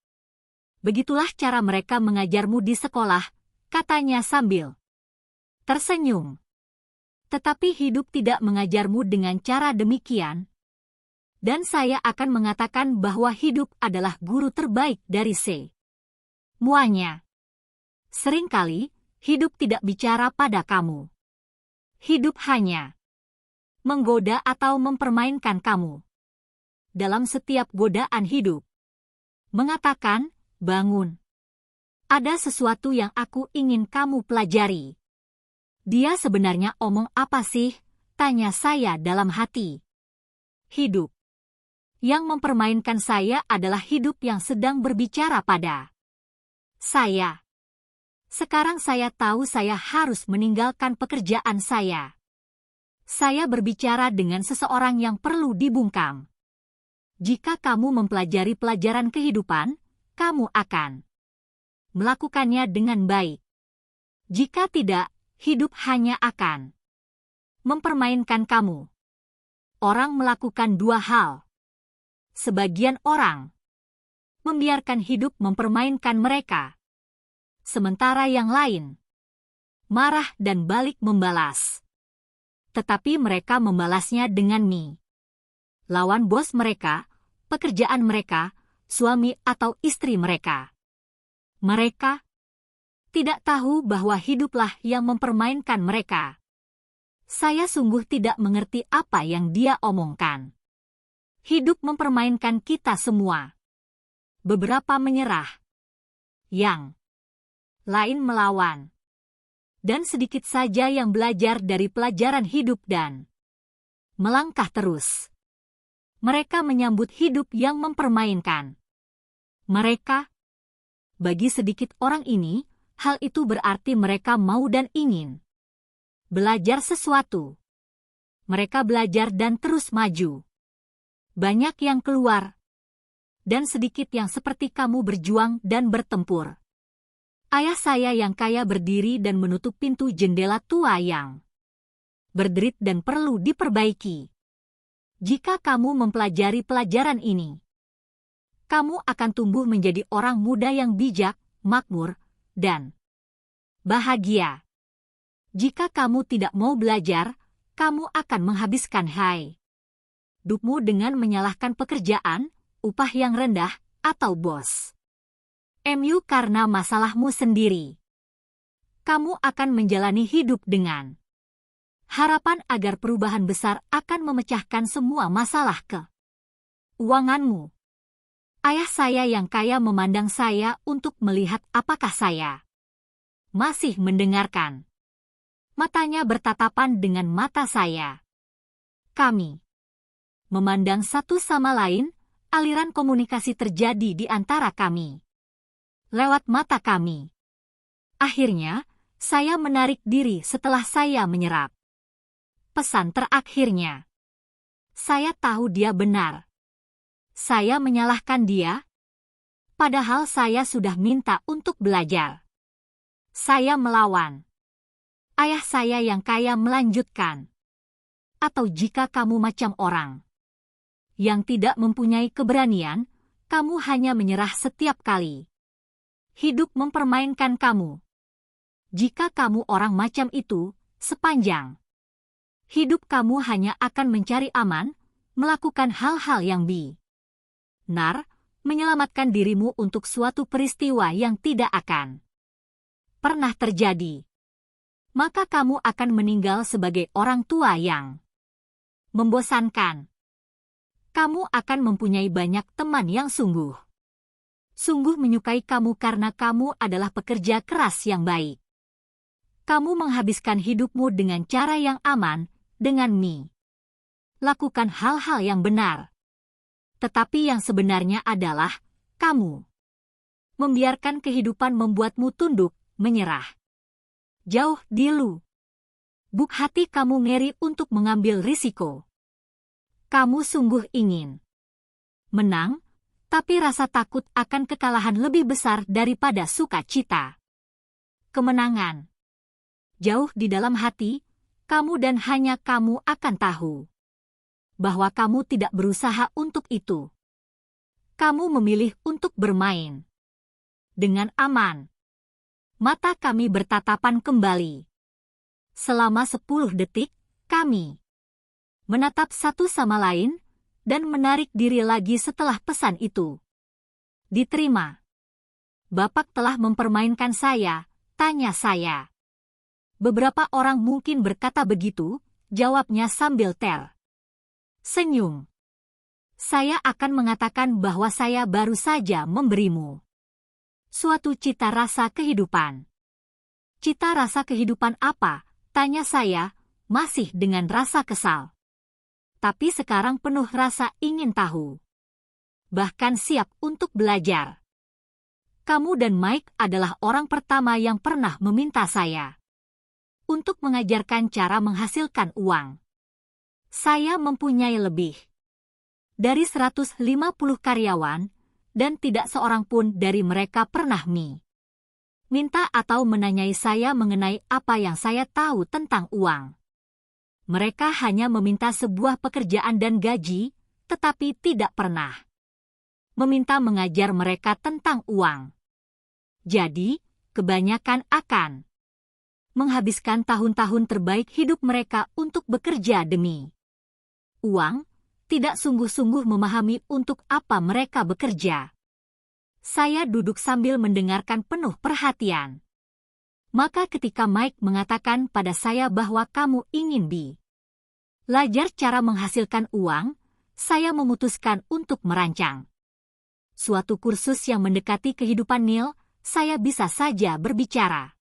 Begitulah cara mereka mengajarmu di sekolah, katanya sambil tersenyum. Tetapi hidup tidak mengajarmu dengan cara demikian. Dan saya akan mengatakan bahwa hidup adalah guru terbaik dari semuanya. Seringkali, hidup tidak bicara pada kamu. Hidup hanya menggoda atau mempermainkan kamu. Dalam setiap godaan hidup, mengatakan, bangun. Ada sesuatu yang aku ingin kamu pelajari. Dia sebenarnya omong apa sih? Tanya saya dalam hati. Hidup yang mempermainkan saya adalah hidup yang sedang berbicara pada saya. Sekarang saya tahu saya harus meninggalkan pekerjaan saya. Saya berbicara dengan seseorang yang perlu dibungkam. Jika kamu mempelajari pelajaran kehidupan, kamu akan melakukannya dengan baik. Jika tidak, hidup hanya akan mempermainkan kamu. Orang melakukan 2 hal. Sebagian orang membiarkan hidup mempermainkan mereka. Sementara yang lain marah dan balik membalas. Tetapi mereka membalasnya dengan lawan bos mereka, pekerjaan mereka, suami atau istri mereka. Mereka tidak tahu bahwa hiduplah yang mempermainkan mereka. Saya sungguh tidak mengerti apa yang dia omongkan. Hidup mempermainkan kita semua. Beberapa menyerah. Yang lain melawan. Dan sedikit saja yang belajar dari pelajaran hidup dan melangkah terus. Mereka menyambut hidup yang mempermainkan mereka. Bagi sedikit orang ini, hal itu berarti mereka mau dan ingin belajar sesuatu. Mereka belajar dan terus maju. Banyak yang keluar, dan sedikit yang seperti kamu berjuang dan bertempur. Ayah saya yang kaya berdiri dan menutup pintu jendela tua yang berderit dan perlu diperbaiki. Jika kamu mempelajari pelajaran ini, kamu akan tumbuh menjadi orang muda yang bijak, makmur, dan bahagia. Jika kamu tidak mau belajar, kamu akan menghabiskan hidupmu dengan menyalahkan pekerjaan, upah yang rendah, atau bos karena masalahmu sendiri. Kamu akan menjalani hidup dengan harapan agar perubahan besar akan memecahkan semua masalah keuanganmu. Ayah saya yang kaya memandang saya untuk melihat apakah saya masih mendengarkan. Matanya bertatapan dengan mata saya. Kami memandang satu sama lain, aliran komunikasi terjadi di antara kami. Lewat mata kami. Akhirnya, saya menarik diri setelah saya menyerap pesan terakhirnya. Saya tahu dia benar. Saya menyalahkan dia, padahal saya sudah minta untuk belajar. Saya melawan. Ayah saya yang kaya melanjutkan. Atau jika kamu macam orang yang tidak mempunyai keberanian, kamu hanya menyerah setiap kali hidup mempermainkan kamu. Jika kamu orang macam itu, sepanjang hidup kamu hanya akan mencari aman, melakukan hal-hal yang benar, menyelamatkan dirimu untuk suatu peristiwa yang tidak akan pernah terjadi. Maka kamu akan meninggal sebagai orang tua yang membosankan. Kamu akan mempunyai banyak teman yang sungguh menyukai kamu karena kamu adalah pekerja keras yang baik. Kamu menghabiskan hidupmu dengan cara yang aman, dengan lakukan hal-hal yang benar. Tetapi yang sebenarnya adalah, kamu membiarkan kehidupan membuatmu tunduk, menyerah. Jauh di lubuk hati kamu ngeri untuk mengambil risiko. Kamu sungguh ingin menang, tapi rasa takut akan kekalahan lebih besar daripada sukacita kemenangan. Jauh di dalam hati, kamu dan hanya kamu akan tahu bahwa kamu tidak berusaha untuk itu. Kamu memilih untuk bermain dengan aman. Mata kami bertatapan kembali. Selama 10 detik, kami menatap satu sama lain, dan menarik diri lagi setelah pesan itu diterima. Bapak telah mempermainkan saya, tanya saya. Beberapa orang mungkin berkata begitu, jawabnya sambil tersenyum. Saya akan mengatakan bahwa saya baru saja memberimu suatu cita rasa kehidupan. Cita rasa kehidupan apa? Tanya saya, masih dengan rasa kesal. Tapi sekarang penuh rasa ingin tahu. Bahkan siap untuk belajar. Kamu dan Mike adalah orang pertama yang pernah meminta saya untuk mengajarkan cara menghasilkan uang. Saya mempunyai lebih dari 150 karyawan, dan tidak seorang pun dari mereka pernah minta atau menanyai saya mengenai apa yang saya tahu tentang uang. Mereka hanya meminta sebuah pekerjaan dan gaji, tetapi tidak pernah meminta mengajar mereka tentang uang. Jadi, kebanyakan akan menghabiskan tahun-tahun terbaik hidup mereka untuk bekerja demi uang, tidak sungguh-sungguh memahami untuk apa mereka bekerja. Saya duduk sambil mendengarkan penuh perhatian. Maka ketika Mike mengatakan pada saya bahwa kamu ingin belajar cara menghasilkan uang, saya memutuskan untuk merancang suatu kursus yang mendekati kehidupan Neil. Saya bisa saja berbicara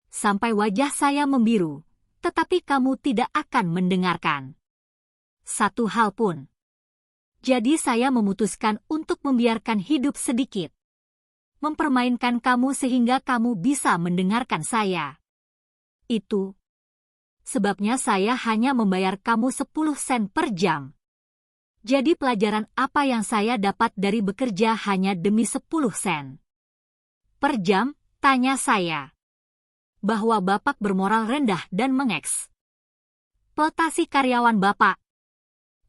sampai wajah saya membiru, tetapi kamu tidak akan mendengarkan satu hal pun. Jadi saya memutuskan untuk membiarkan hidup sedikit mempermainkan kamu sehingga kamu bisa mendengarkan saya. Itu sebabnya saya hanya membayar kamu 10 sen per jam. Jadi pelajaran apa yang saya dapat dari bekerja hanya demi 10 sen per jam, tanya saya. Bahwa Bapak bermoral rendah dan mengeksploitasi karyawan Bapak.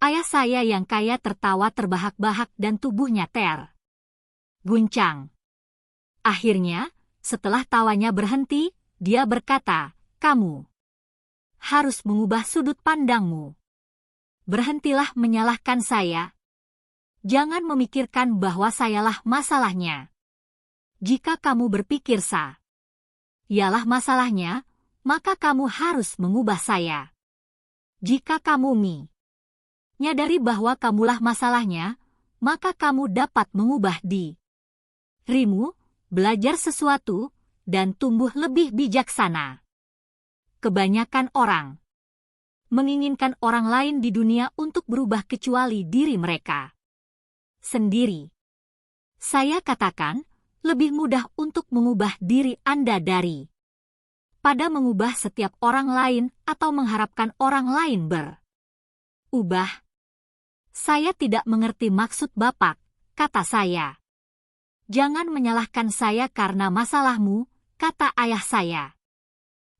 Ayah saya yang kaya tertawa terbahak-bahak dan tubuhnya guncang. Akhirnya, setelah tawanya berhenti, dia berkata, "Kamu harus mengubah sudut pandangmu. Berhentilah menyalahkan saya. Jangan memikirkan bahwa sayalah masalahnya. Jika kamu berpikir ialah masalahnya, maka kamu harus mengubah saya. Jika kamu menyadari bahwa kamulah masalahnya, maka kamu dapat mengubah dirimu, belajar sesuatu, dan tumbuh lebih bijaksana." Kebanyakan orang menginginkan orang lain di dunia untuk berubah kecuali diri mereka sendiri. Saya katakan, lebih mudah untuk mengubah diri Anda pada mengubah setiap orang lain atau mengharapkan orang lain berubah. "Saya tidak mengerti maksud Bapak," kata saya. "Jangan menyalahkan saya karena masalahmu," kata ayah saya.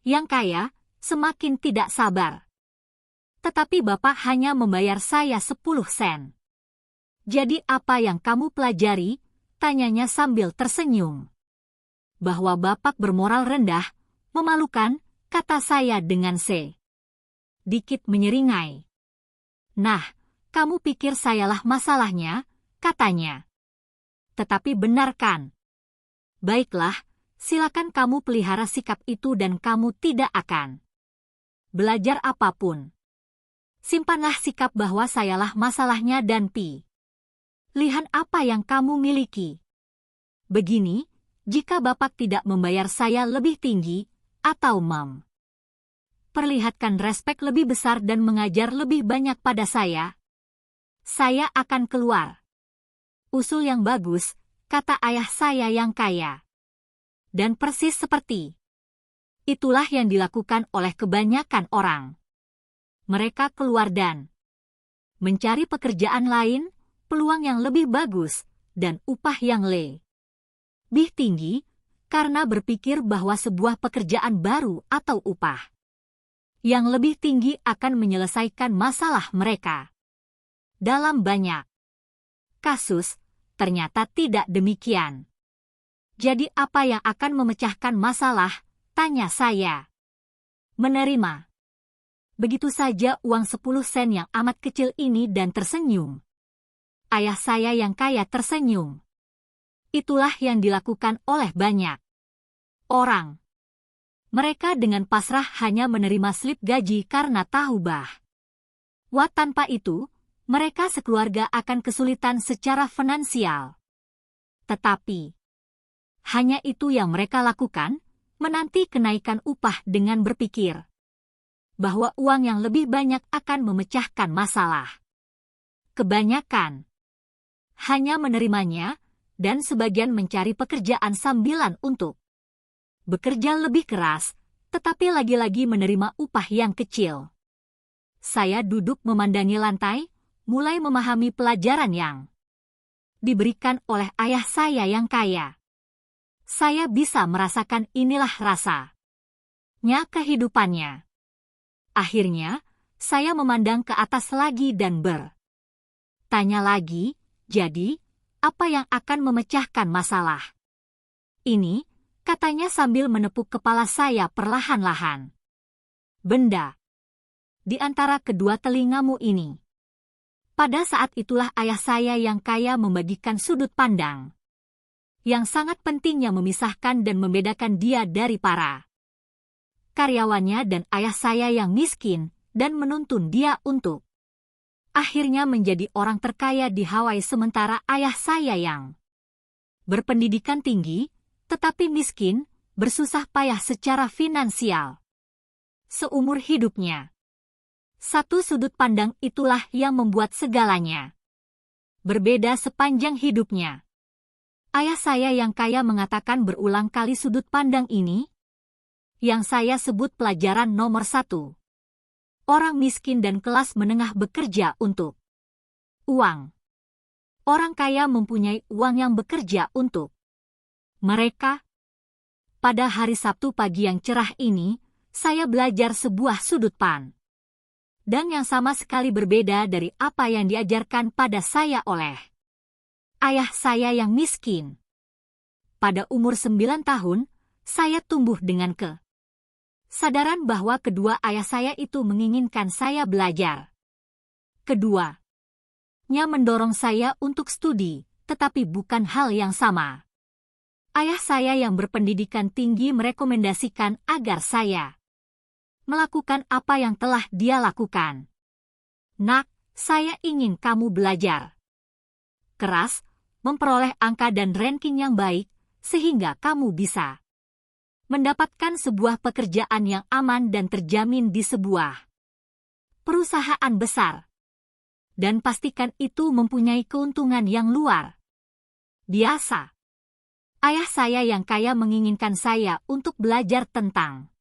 Yang kaya, semakin tidak sabar. "Tetapi Bapak hanya membayar saya 10 sen. Jadi apa yang kamu pelajari?" tanyanya sambil tersenyum. "Bahwa Bapak bermoral rendah, memalukan," kata saya dengan sedikit menyeringai. "Nah, kamu pikir sayalah masalahnya," katanya. "Tetapi benar kan? Baiklah, silakan kamu pelihara sikap itu dan kamu tidak akan belajar apapun. Simpanlah sikap bahwa sayalah masalahnya dan lihat apa yang kamu miliki. Begini, jika Bapak tidak membayar saya lebih tinggi, atau perlihatkan respek lebih besar dan mengajar lebih banyak pada saya akan keluar." "Usul yang bagus," kata ayah saya yang kaya. Dan persis seperti itulah yang dilakukan oleh kebanyakan orang. Mereka keluar dan mencari pekerjaan lain, peluang yang lebih bagus, dan upah yang lebih tinggi, karena berpikir bahwa sebuah pekerjaan baru atau upah yang lebih tinggi akan menyelesaikan masalah mereka. Dalam banyak kasus, ternyata tidak demikian. "Jadi apa yang akan memecahkan masalah?" tanya saya. "Menerima begitu saja uang 10 sen yang amat kecil ini dan tersenyum." Ayah saya yang kaya tersenyum. Itulah yang dilakukan oleh banyak orang. Mereka dengan pasrah hanya menerima slip gaji karena tahu bahwa tanpa itu, mereka sekeluarga akan kesulitan secara finansial. Tetapi hanya itu yang mereka lakukan, menanti kenaikan upah dengan berpikir bahwa uang yang lebih banyak akan memecahkan masalah. Kebanyakan hanya menerimanya, dan sebagian mencari pekerjaan sambilan untuk bekerja lebih keras, tetapi lagi-lagi menerima upah yang kecil. Saya duduk memandangi lantai, mulai memahami pelajaran yang diberikan oleh ayah saya yang kaya. Saya bisa merasakan inilah rasanya kehidupannya. Akhirnya, saya memandang ke atas lagi dan bertanya lagi, "Jadi, apa yang akan memecahkan masalah ini?" katanya sambil menepuk kepala saya perlahan-lahan. "Benda di antara kedua telingamu ini." Pada saat itulah ayah saya yang kaya membagikan sudut pandang yang sangat penting yang memisahkan dan membedakan dia dari para karyawannya dan ayah saya yang miskin dan menuntun dia untuk akhirnya menjadi orang terkaya di Hawaii, sementara ayah saya yang berpendidikan tinggi, tetapi miskin, bersusah payah secara finansial seumur hidupnya. Satu sudut pandang itulah yang membuat segalanya berbeda sepanjang hidupnya. Ayah saya yang kaya mengatakan berulang kali sudut pandang ini, yang saya sebut pelajaran nomor 1. Orang miskin dan kelas menengah bekerja untuk uang. Orang kaya mempunyai uang yang bekerja untuk mereka. Pada hari Sabtu pagi yang cerah ini, saya belajar sebuah sudut pandang yang sama sekali berbeda dari apa yang diajarkan pada saya oleh ayah saya yang miskin. Pada umur 9 tahun, saya tumbuh dengan kesadaran bahwa kedua ayah saya itu menginginkan saya belajar. Keduanya mendorong saya untuk studi, tetapi bukan hal yang sama. Ayah saya yang berpendidikan tinggi merekomendasikan agar saya melakukan apa yang telah dia lakukan. Nak, saya ingin kamu belajar keras, memperoleh angka dan ranking yang baik, sehingga kamu bisa mendapatkan sebuah pekerjaan yang aman dan terjamin di sebuah perusahaan besar. Dan pastikan itu mempunyai keuntungan yang luar biasa. Ayah saya yang kaya menginginkan saya untuk belajar tentang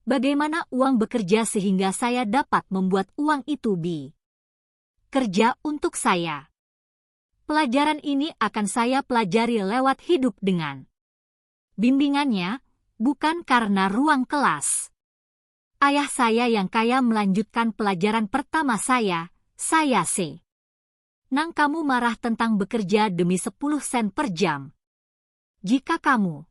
bagaimana uang bekerja sehingga saya dapat membuat uang itu kerja untuk saya. Pelajaran ini akan saya pelajari lewat hidup dengan bimbingannya, bukan karena ruang kelas. Ayah saya yang kaya melanjutkan pelajaran pertama saya Nang, kamu marah tentang bekerja demi 10 sen per jam. Jika kamu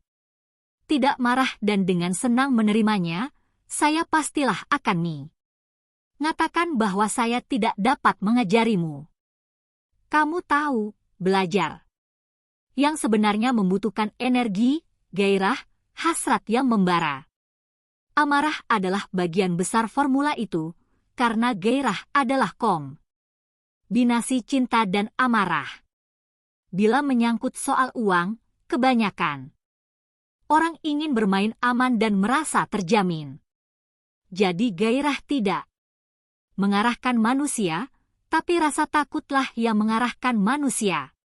tidak marah dan dengan senang menerimanya, saya pastilah akan mengatakan bahwa saya tidak dapat mengajarimu. Kamu tahu, belajar yang sebenarnya membutuhkan energi, gairah, hasrat yang membara. Amarah adalah bagian besar formula itu, karena gairah adalah kombinasi cinta dan amarah. Bila menyangkut soal uang, kebanyakan orang ingin bermain aman dan merasa terjamin. Jadi gairah tidak mengarahkan manusia, tapi rasa takutlah yang mengarahkan manusia.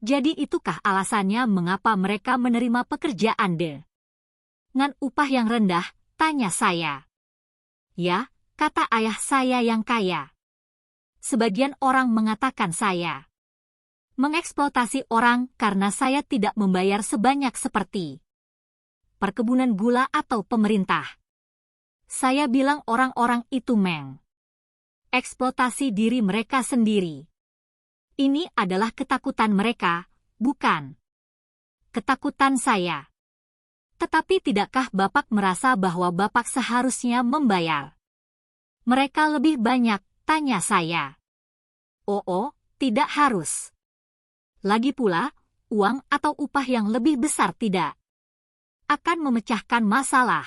Jadi itukah alasannya mengapa mereka menerima pekerjaan dengan upah yang rendah, tanya saya. Ya, kata ayah saya yang kaya. Sebagian orang mengatakan saya mengeksploitasi orang karena saya tidak membayar sebanyak seperti perkebunan gula atau pemerintah. Saya bilang orang-orang itu eksploitasi diri mereka sendiri. Ini adalah ketakutan mereka, bukan ketakutan saya. Tetapi tidakkah Bapak merasa bahwa Bapak seharusnya membayar mereka lebih banyak, tanya saya. Oh, tidak harus. Lagi pula, uang atau upah yang lebih besar tidak akan memecahkan masalah.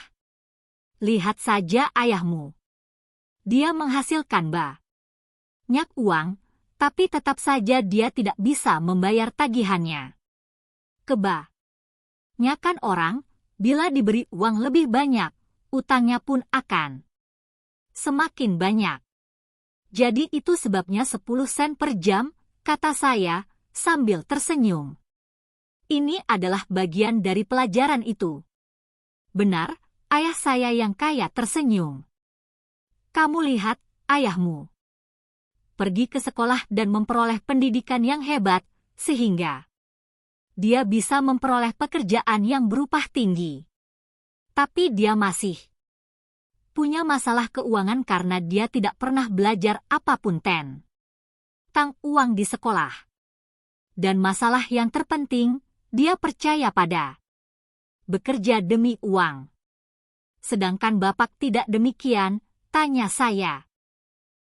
Lihat saja ayahmu. Dia menghasilkan banyak uang, tapi tetap saja dia tidak bisa membayar tagihannya. Kebanyakan orang, bila diberi uang lebih banyak, utangnya pun akan semakin banyak. Jadi itu sebabnya 10 sen per jam, kata saya, sambil tersenyum. Ini adalah bagian dari pelajaran itu. Benar, ayah saya yang kaya tersenyum. Kamu lihat, ayahmu pergi ke sekolah dan memperoleh pendidikan yang hebat, sehingga dia bisa memperoleh pekerjaan yang berupah tinggi. Tapi dia masih punya masalah keuangan karena dia tidak pernah belajar apapun tentang uang di sekolah. Dan masalah yang terpenting, dia percaya pada bekerja demi uang. Sedangkan Bapak tidak demikian, tanya saya.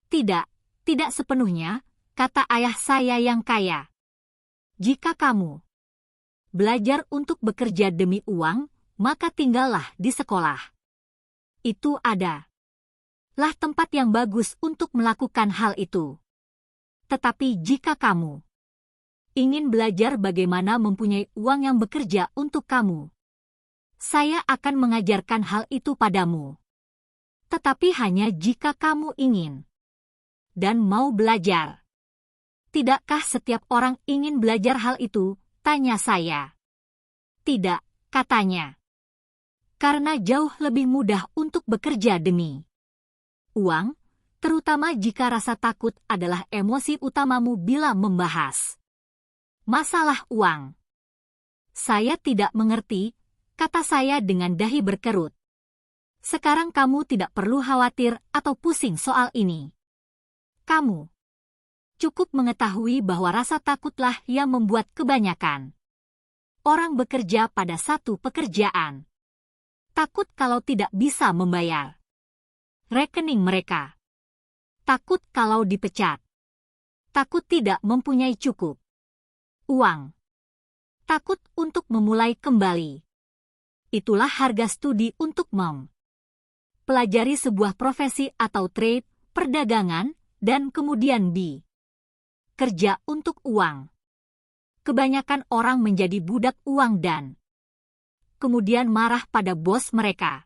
Tidak sepenuhnya, kata ayah saya yang kaya. Jika kamu belajar untuk bekerja demi uang, maka tinggallah di sekolah. Itu adalah tempat yang bagus untuk melakukan hal itu. Tetapi jika kamu ingin belajar bagaimana mempunyai uang yang bekerja untuk kamu, saya akan mengajarkan hal itu padamu. Tetapi hanya jika kamu ingin dan mau belajar. Tidakkah setiap orang ingin belajar hal itu, Tanya saya. Tidak, katanya. Karena jauh lebih mudah untuk bekerja demi uang, terutama jika rasa takut adalah emosi utamamu bila membahas masalah uang. Saya tidak mengerti, kata saya dengan dahi berkerut. Sekarang kamu tidak perlu khawatir atau pusing soal ini. Kamu cukup mengetahui bahwa rasa takutlah yang membuat kebanyakan orang bekerja pada satu pekerjaan. Takut kalau tidak bisa membayar rekening mereka. Takut kalau dipecat. Takut tidak mempunyai cukup uang. Takut untuk memulai kembali. Itulah harga studi untuk pelajari sebuah profesi atau trade, perdagangan, dan kemudian kerja untuk uang. Kebanyakan orang menjadi budak uang dan kemudian marah pada bos mereka.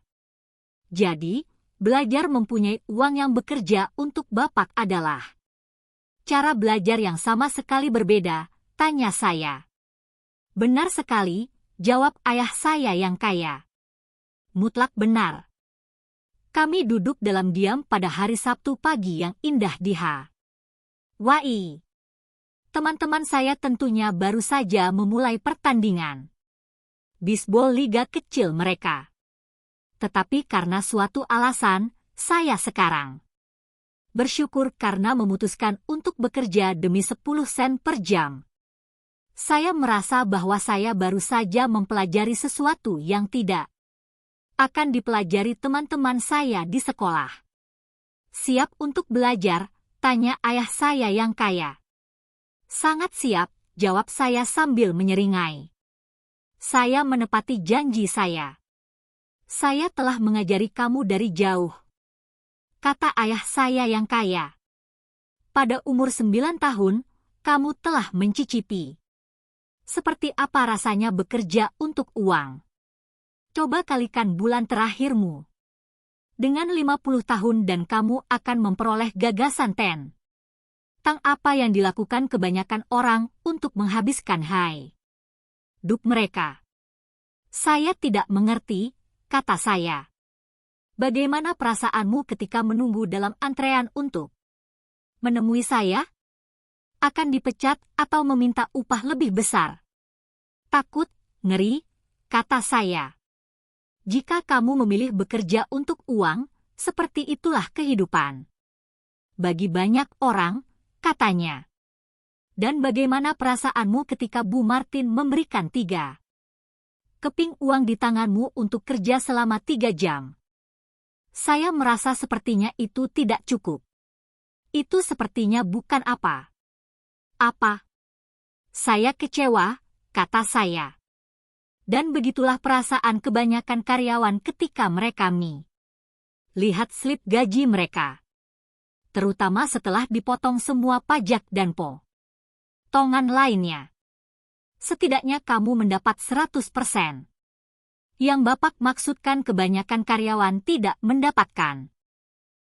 Jadi, belajar mempunyai uang yang bekerja untuk Bapak adalah cara belajar yang sama sekali berbeda, tanya saya. Benar sekali, jawab ayah saya yang kaya. Mutlak benar. Kami duduk dalam diam pada hari Sabtu pagi yang indah di Hawaii. Teman-teman saya tentunya baru saja memulai pertandingan bisbol liga kecil mereka. Tetapi karena suatu alasan, saya sekarang bersyukur karena memutuskan untuk bekerja demi 10 sen per jam. Saya merasa bahwa saya baru saja mempelajari sesuatu yang tidak akan dipelajari teman-teman saya di sekolah. Siap untuk belajar, tanya ayah saya yang kaya. Sangat siap, jawab saya sambil menyeringai. Saya menepati janji saya. Saya telah mengajari kamu dari jauh, kata ayah saya yang kaya. Pada umur 9 tahun, kamu telah mencicipi seperti apa rasanya bekerja untuk uang. Coba kalikan bulan terakhirmu dengan 50 tahun dan kamu akan memperoleh gagasan tentang apa yang dilakukan kebanyakan orang untuk menghabiskan hidup mereka. Saya tidak mengerti, kata saya. Bagaimana perasaanmu ketika menunggu dalam antrean untuk menemui saya? Akan dipecat atau meminta upah lebih besar? Takut, ngeri, kata saya. Jika kamu memilih bekerja untuk uang, seperti itulah kehidupan bagi banyak orang, katanya. Dan bagaimana perasaanmu ketika Bu Martin memberikan 3 keping uang di tanganmu untuk kerja selama 3 jam? Saya merasa sepertinya itu tidak cukup. Itu sepertinya bukan apa-apa. Saya kecewa, kata saya. Dan begitulah perasaan kebanyakan karyawan ketika mereka lihat slip gaji mereka. Terutama setelah dipotong semua pajak dan potongan lainnya. Setidaknya kamu mendapat 100%. Yang Bapak maksudkan kebanyakan karyawan tidak mendapatkan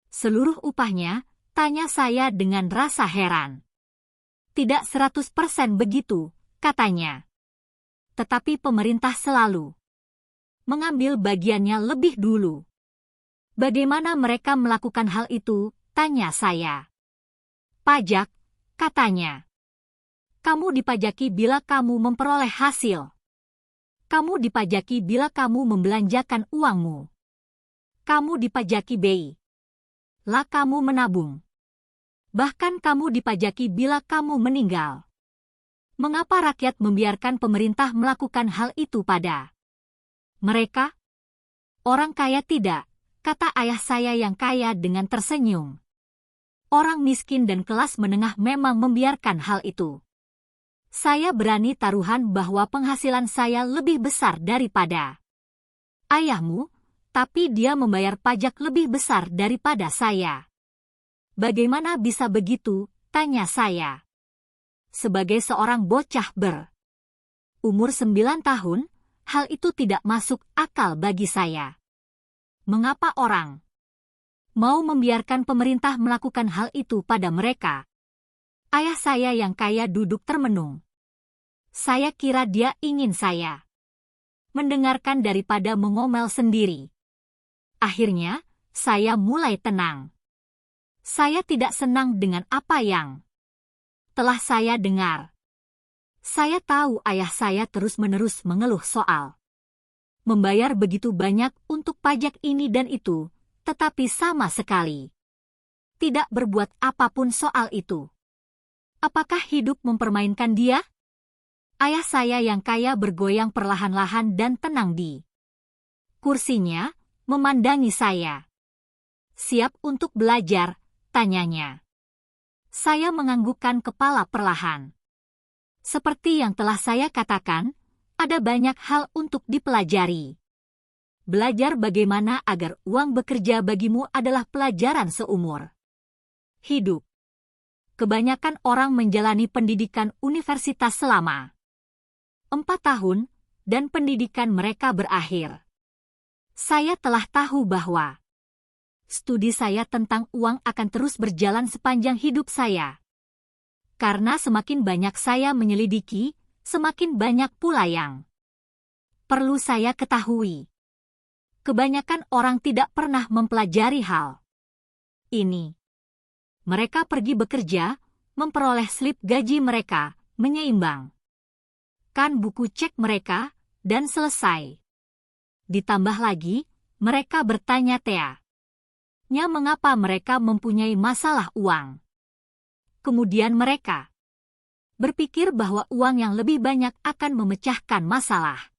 seluruh upahnya, tanya saya dengan rasa heran. Tidak 100% begitu, katanya. Tetapi pemerintah selalu mengambil bagiannya lebih dulu. Bagaimana mereka melakukan hal itu? Tanya saya. Pajak, katanya. Kamu dipajaki bila kamu memperoleh hasil. Kamu dipajaki bila kamu membelanjakan uangmu. Kamu dipajaki bila kamu menabung. Bahkan kamu dipajaki bila kamu meninggal. Mengapa rakyat membiarkan pemerintah melakukan hal itu pada mereka? Orang kaya tidak, kata ayah saya yang kaya dengan tersenyum. Orang miskin dan kelas menengah memang membiarkan hal itu. Saya berani taruhan bahwa penghasilan saya lebih besar daripada ayahmu, tapi dia membayar pajak lebih besar daripada saya. Bagaimana bisa begitu? Tanya saya. Sebagai seorang bocah berumur 9 tahun, hal itu tidak masuk akal bagi saya. Mengapa orang mau membiarkan pemerintah melakukan hal itu pada mereka? Ayah saya yang kaya duduk termenung. Saya kira dia ingin saya mendengarkan daripada mengomel sendiri. Akhirnya, saya mulai tenang. Saya tidak senang dengan apa yang telah saya dengar. Saya tahu ayah saya terus-menerus mengeluh soal membayar begitu banyak untuk pajak ini dan itu, tetapi sama sekali tidak berbuat apapun soal itu. Apakah hidup mempermainkan dia? Ayah saya yang kaya bergoyang perlahan-lahan dan tenang di kursinya, memandangi saya. Siap untuk belajar, tanyanya. Saya menganggukkan kepala perlahan. Seperti yang telah saya katakan, ada banyak hal untuk dipelajari. Belajar bagaimana agar uang bekerja bagimu adalah pelajaran seumur hidup. Kebanyakan orang menjalani pendidikan universitas selama 4 tahun, dan pendidikan mereka berakhir. Saya telah tahu bahwa studi saya tentang uang akan terus berjalan sepanjang hidup saya. Karena semakin banyak saya menyelidiki, semakin banyak pula yang perlu saya ketahui. Kebanyakan orang tidak pernah mempelajari hal ini. Mereka pergi bekerja, memperoleh slip gaji mereka, menyeimbangkan buku cek mereka, dan selesai. Ditambah lagi, mereka bertanya-tanya mengapa mereka mempunyai masalah uang. Kemudian mereka berpikir bahwa uang yang lebih banyak akan memecahkan masalah.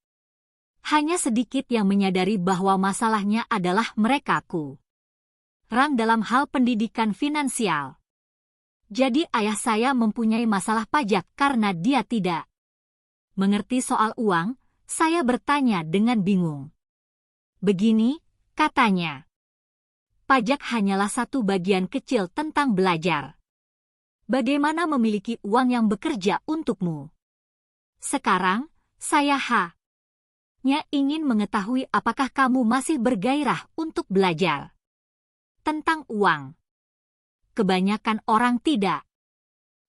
Hanya sedikit yang menyadari bahwa masalahnya adalah mereka kurang dalam hal pendidikan finansial. Jadi ayah saya mempunyai masalah pajak karena dia tidak mengerti soal uang. Saya bertanya dengan bingung. Begini, katanya. Pajak hanyalah satu bagian kecil tentang belajar bagaimana memiliki uang yang bekerja untukmu. Sekarang, saya hanya ingin mengetahui apakah kamu masih bergairah untuk belajar tentang uang. Kebanyakan orang tidak.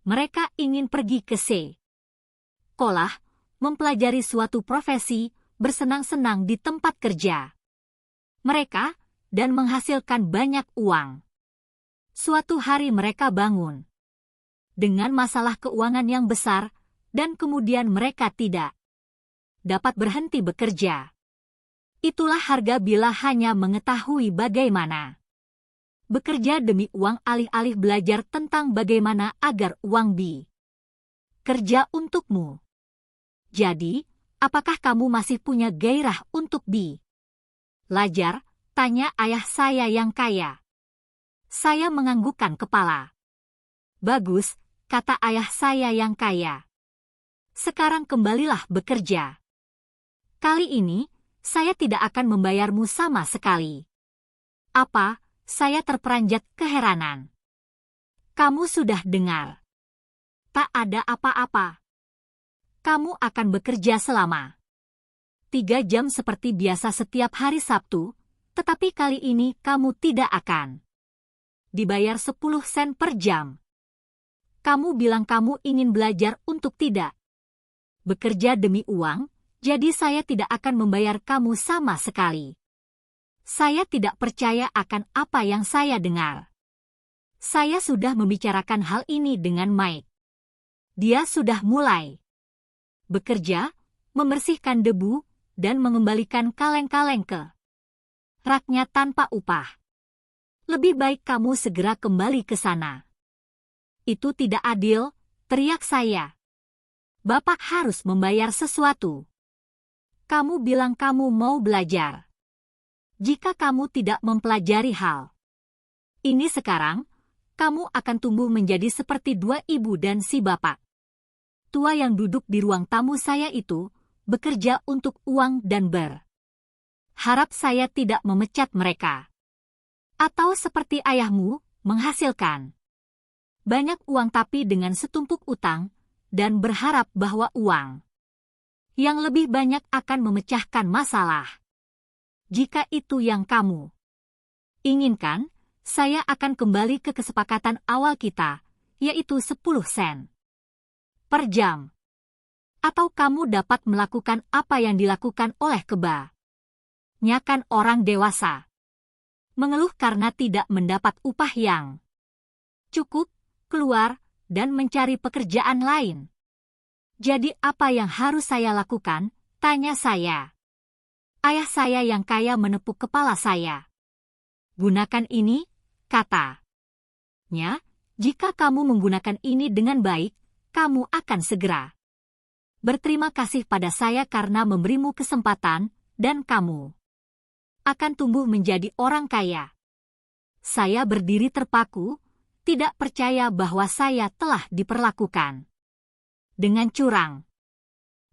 Mereka ingin pergi ke sekolah, mempelajari suatu profesi, bersenang-senang di tempat kerja mereka, dan menghasilkan banyak uang. Suatu hari mereka bangun dengan masalah keuangan yang besar, dan kemudian mereka tidak dapat berhenti bekerja. Itulah harga bila hanya mengetahui bagaimana bekerja demi uang alih-alih belajar tentang bagaimana agar uang kerja untukmu. Jadi, apakah kamu masih punya gairah untuk belajar? Tanya ayah saya yang kaya. Saya menganggukkan kepala. Bagus, kata ayah saya yang kaya. Sekarang kembalilah bekerja. Kali ini, saya tidak akan membayarmu sama sekali. Apa? Saya terperanjat keheranan. Kamu sudah dengar. Tak ada apa-apa. Kamu akan bekerja selama 3 jam seperti biasa setiap hari Sabtu, tetapi kali ini kamu tidak akan dibayar 10 sen per jam. Kamu bilang kamu ingin belajar untuk tidak bekerja demi uang, jadi saya tidak akan membayar kamu sama sekali. Saya tidak percaya akan apa yang saya dengar. Saya sudah membicarakan hal ini dengan Mike. Dia sudah mulai bekerja, membersihkan debu, dan mengembalikan kaleng-kaleng ke raknya tanpa upah. Lebih baik kamu segera kembali ke sana. Itu tidak adil, teriak saya. Bapak harus membayar sesuatu. Kamu bilang kamu mau belajar. Jika kamu tidak mempelajari hal ini sekarang, kamu akan tumbuh menjadi seperti 2 ibu dan si bapak tua yang duduk di ruang tamu saya itu, bekerja untuk uang dan harap saya tidak memecat mereka. Atau seperti ayahmu, menghasilkan banyak uang tapi dengan setumpuk utang, dan berharap bahwa uang yang lebih banyak akan memecahkan masalah. Jika itu yang kamu inginkan, saya akan kembali ke kesepakatan awal kita, yaitu 10 sen per jam. Atau kamu dapat melakukan apa yang dilakukan oleh kebanyakan orang dewasa. Mengeluh karena tidak mendapat upah yang cukup, keluar, dan mencari pekerjaan lain. Jadi apa yang harus saya lakukan? Tanya saya. Ayah saya yang kaya menepuk kepala saya. Gunakan ini, katanya. Jika kamu menggunakan ini dengan baik, kamu akan segera berterima kasih pada saya karena memberimu kesempatan, dan kamu akan tumbuh menjadi orang kaya. Saya berdiri terpaku, tidak percaya bahwa saya telah diperlakukan dengan curang.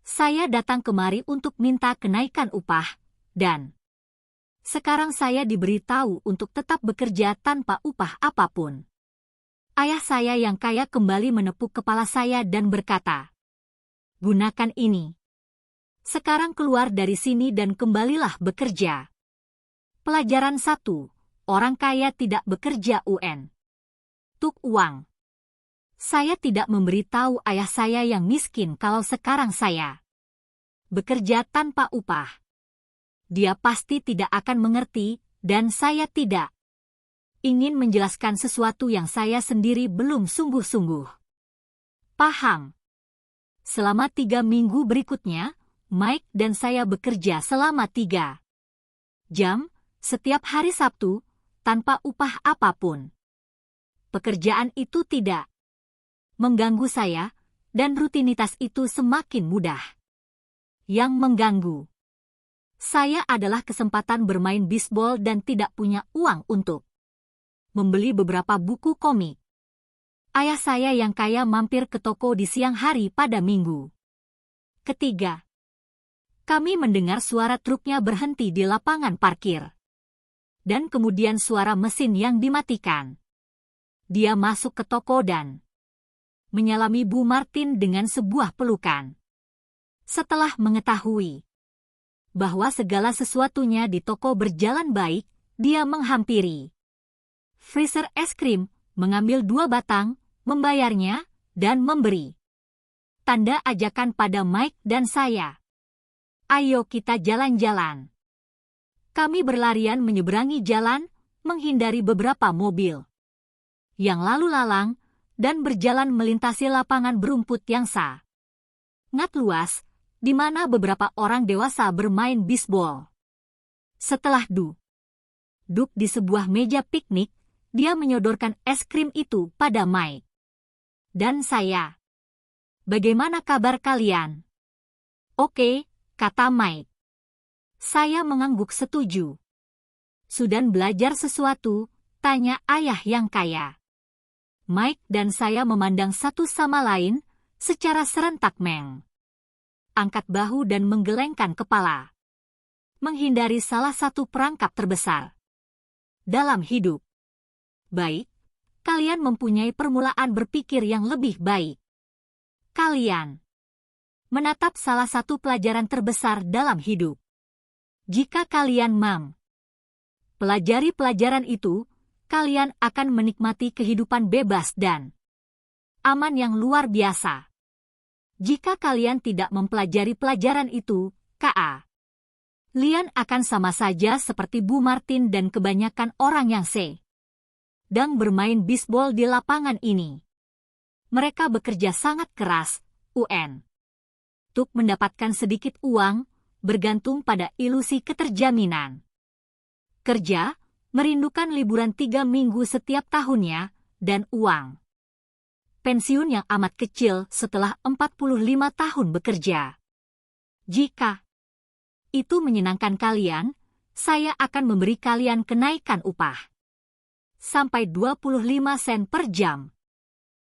Saya datang kemari untuk minta kenaikan upah, dan sekarang saya diberitahu untuk tetap bekerja tanpa upah apapun. Ayah saya yang kaya kembali menepuk kepala saya dan berkata, gunakan ini. Sekarang keluar dari sini dan kembalilah bekerja. Pelajaran 1. Orang kaya tidak bekerja untuk uang. Saya tidak memberitahu ayah saya yang miskin kalau sekarang saya bekerja tanpa upah. Dia pasti tidak akan mengerti, dan saya tidak ingin menjelaskan sesuatu yang saya sendiri belum sungguh-sungguh paham. Selama 3 minggu berikutnya, Mike dan saya bekerja selama 3 jam, setiap hari Sabtu, tanpa upah apapun. Pekerjaan itu tidak mengganggu saya, dan rutinitas itu semakin mudah. Yang mengganggu saya adalah kesempatan bermain bisbol dan tidak punya uang untuk membeli beberapa buku komik. Ayah saya yang kaya mampir ke toko di siang hari pada minggu ketiga. Kami mendengar suara truknya berhenti di lapangan parkir. Dan kemudian suara mesin yang dimatikan. Dia masuk ke toko dan menyalami Bu Martin dengan sebuah pelukan. Setelah mengetahui bahwa segala sesuatunya di toko berjalan baik, dia menghampiri freezer es krim, mengambil 2 batang, membayarnya, dan memberi tanda ajakan pada Mike dan saya. Ayo kita jalan-jalan. Kami berlarian menyeberangi jalan, menghindari beberapa mobil yang lalu lalang, dan berjalan melintasi lapangan berumput yang sangat luas, di mana beberapa orang dewasa bermain bisbol. Setelah duduk di sebuah meja piknik, dia menyodorkan es krim itu pada Mike dan saya. Bagaimana kabar kalian? Oke, kata Mike. Saya mengangguk setuju. Sudah belajar sesuatu? Tanya ayah yang kaya. Mike dan saya memandang satu sama lain, secara serentak angkat bahu dan menggelengkan kepala. Menghindari salah satu perangkap terbesar dalam hidup. Baik, kalian mempunyai permulaan berpikir yang lebih baik. Kalian menatap salah satu pelajaran terbesar dalam hidup. Jika kalian pelajari pelajaran itu, kalian akan menikmati kehidupan bebas dan aman yang luar biasa. Jika kalian tidak mempelajari pelajaran itu, kalian akan sama saja seperti Bu Martin dan kebanyakan orang yang sedang bermain bisbol di lapangan ini. Mereka bekerja sangat keras, untuk mendapatkan sedikit uang, bergantung pada ilusi keterjaminan kerja, merindukan liburan 3 minggu setiap tahunnya, dan uang pensiun yang amat kecil setelah 45 tahun bekerja. Jika itu menyenangkan kalian, saya akan memberi kalian kenaikan upah sampai 25 sen per jam.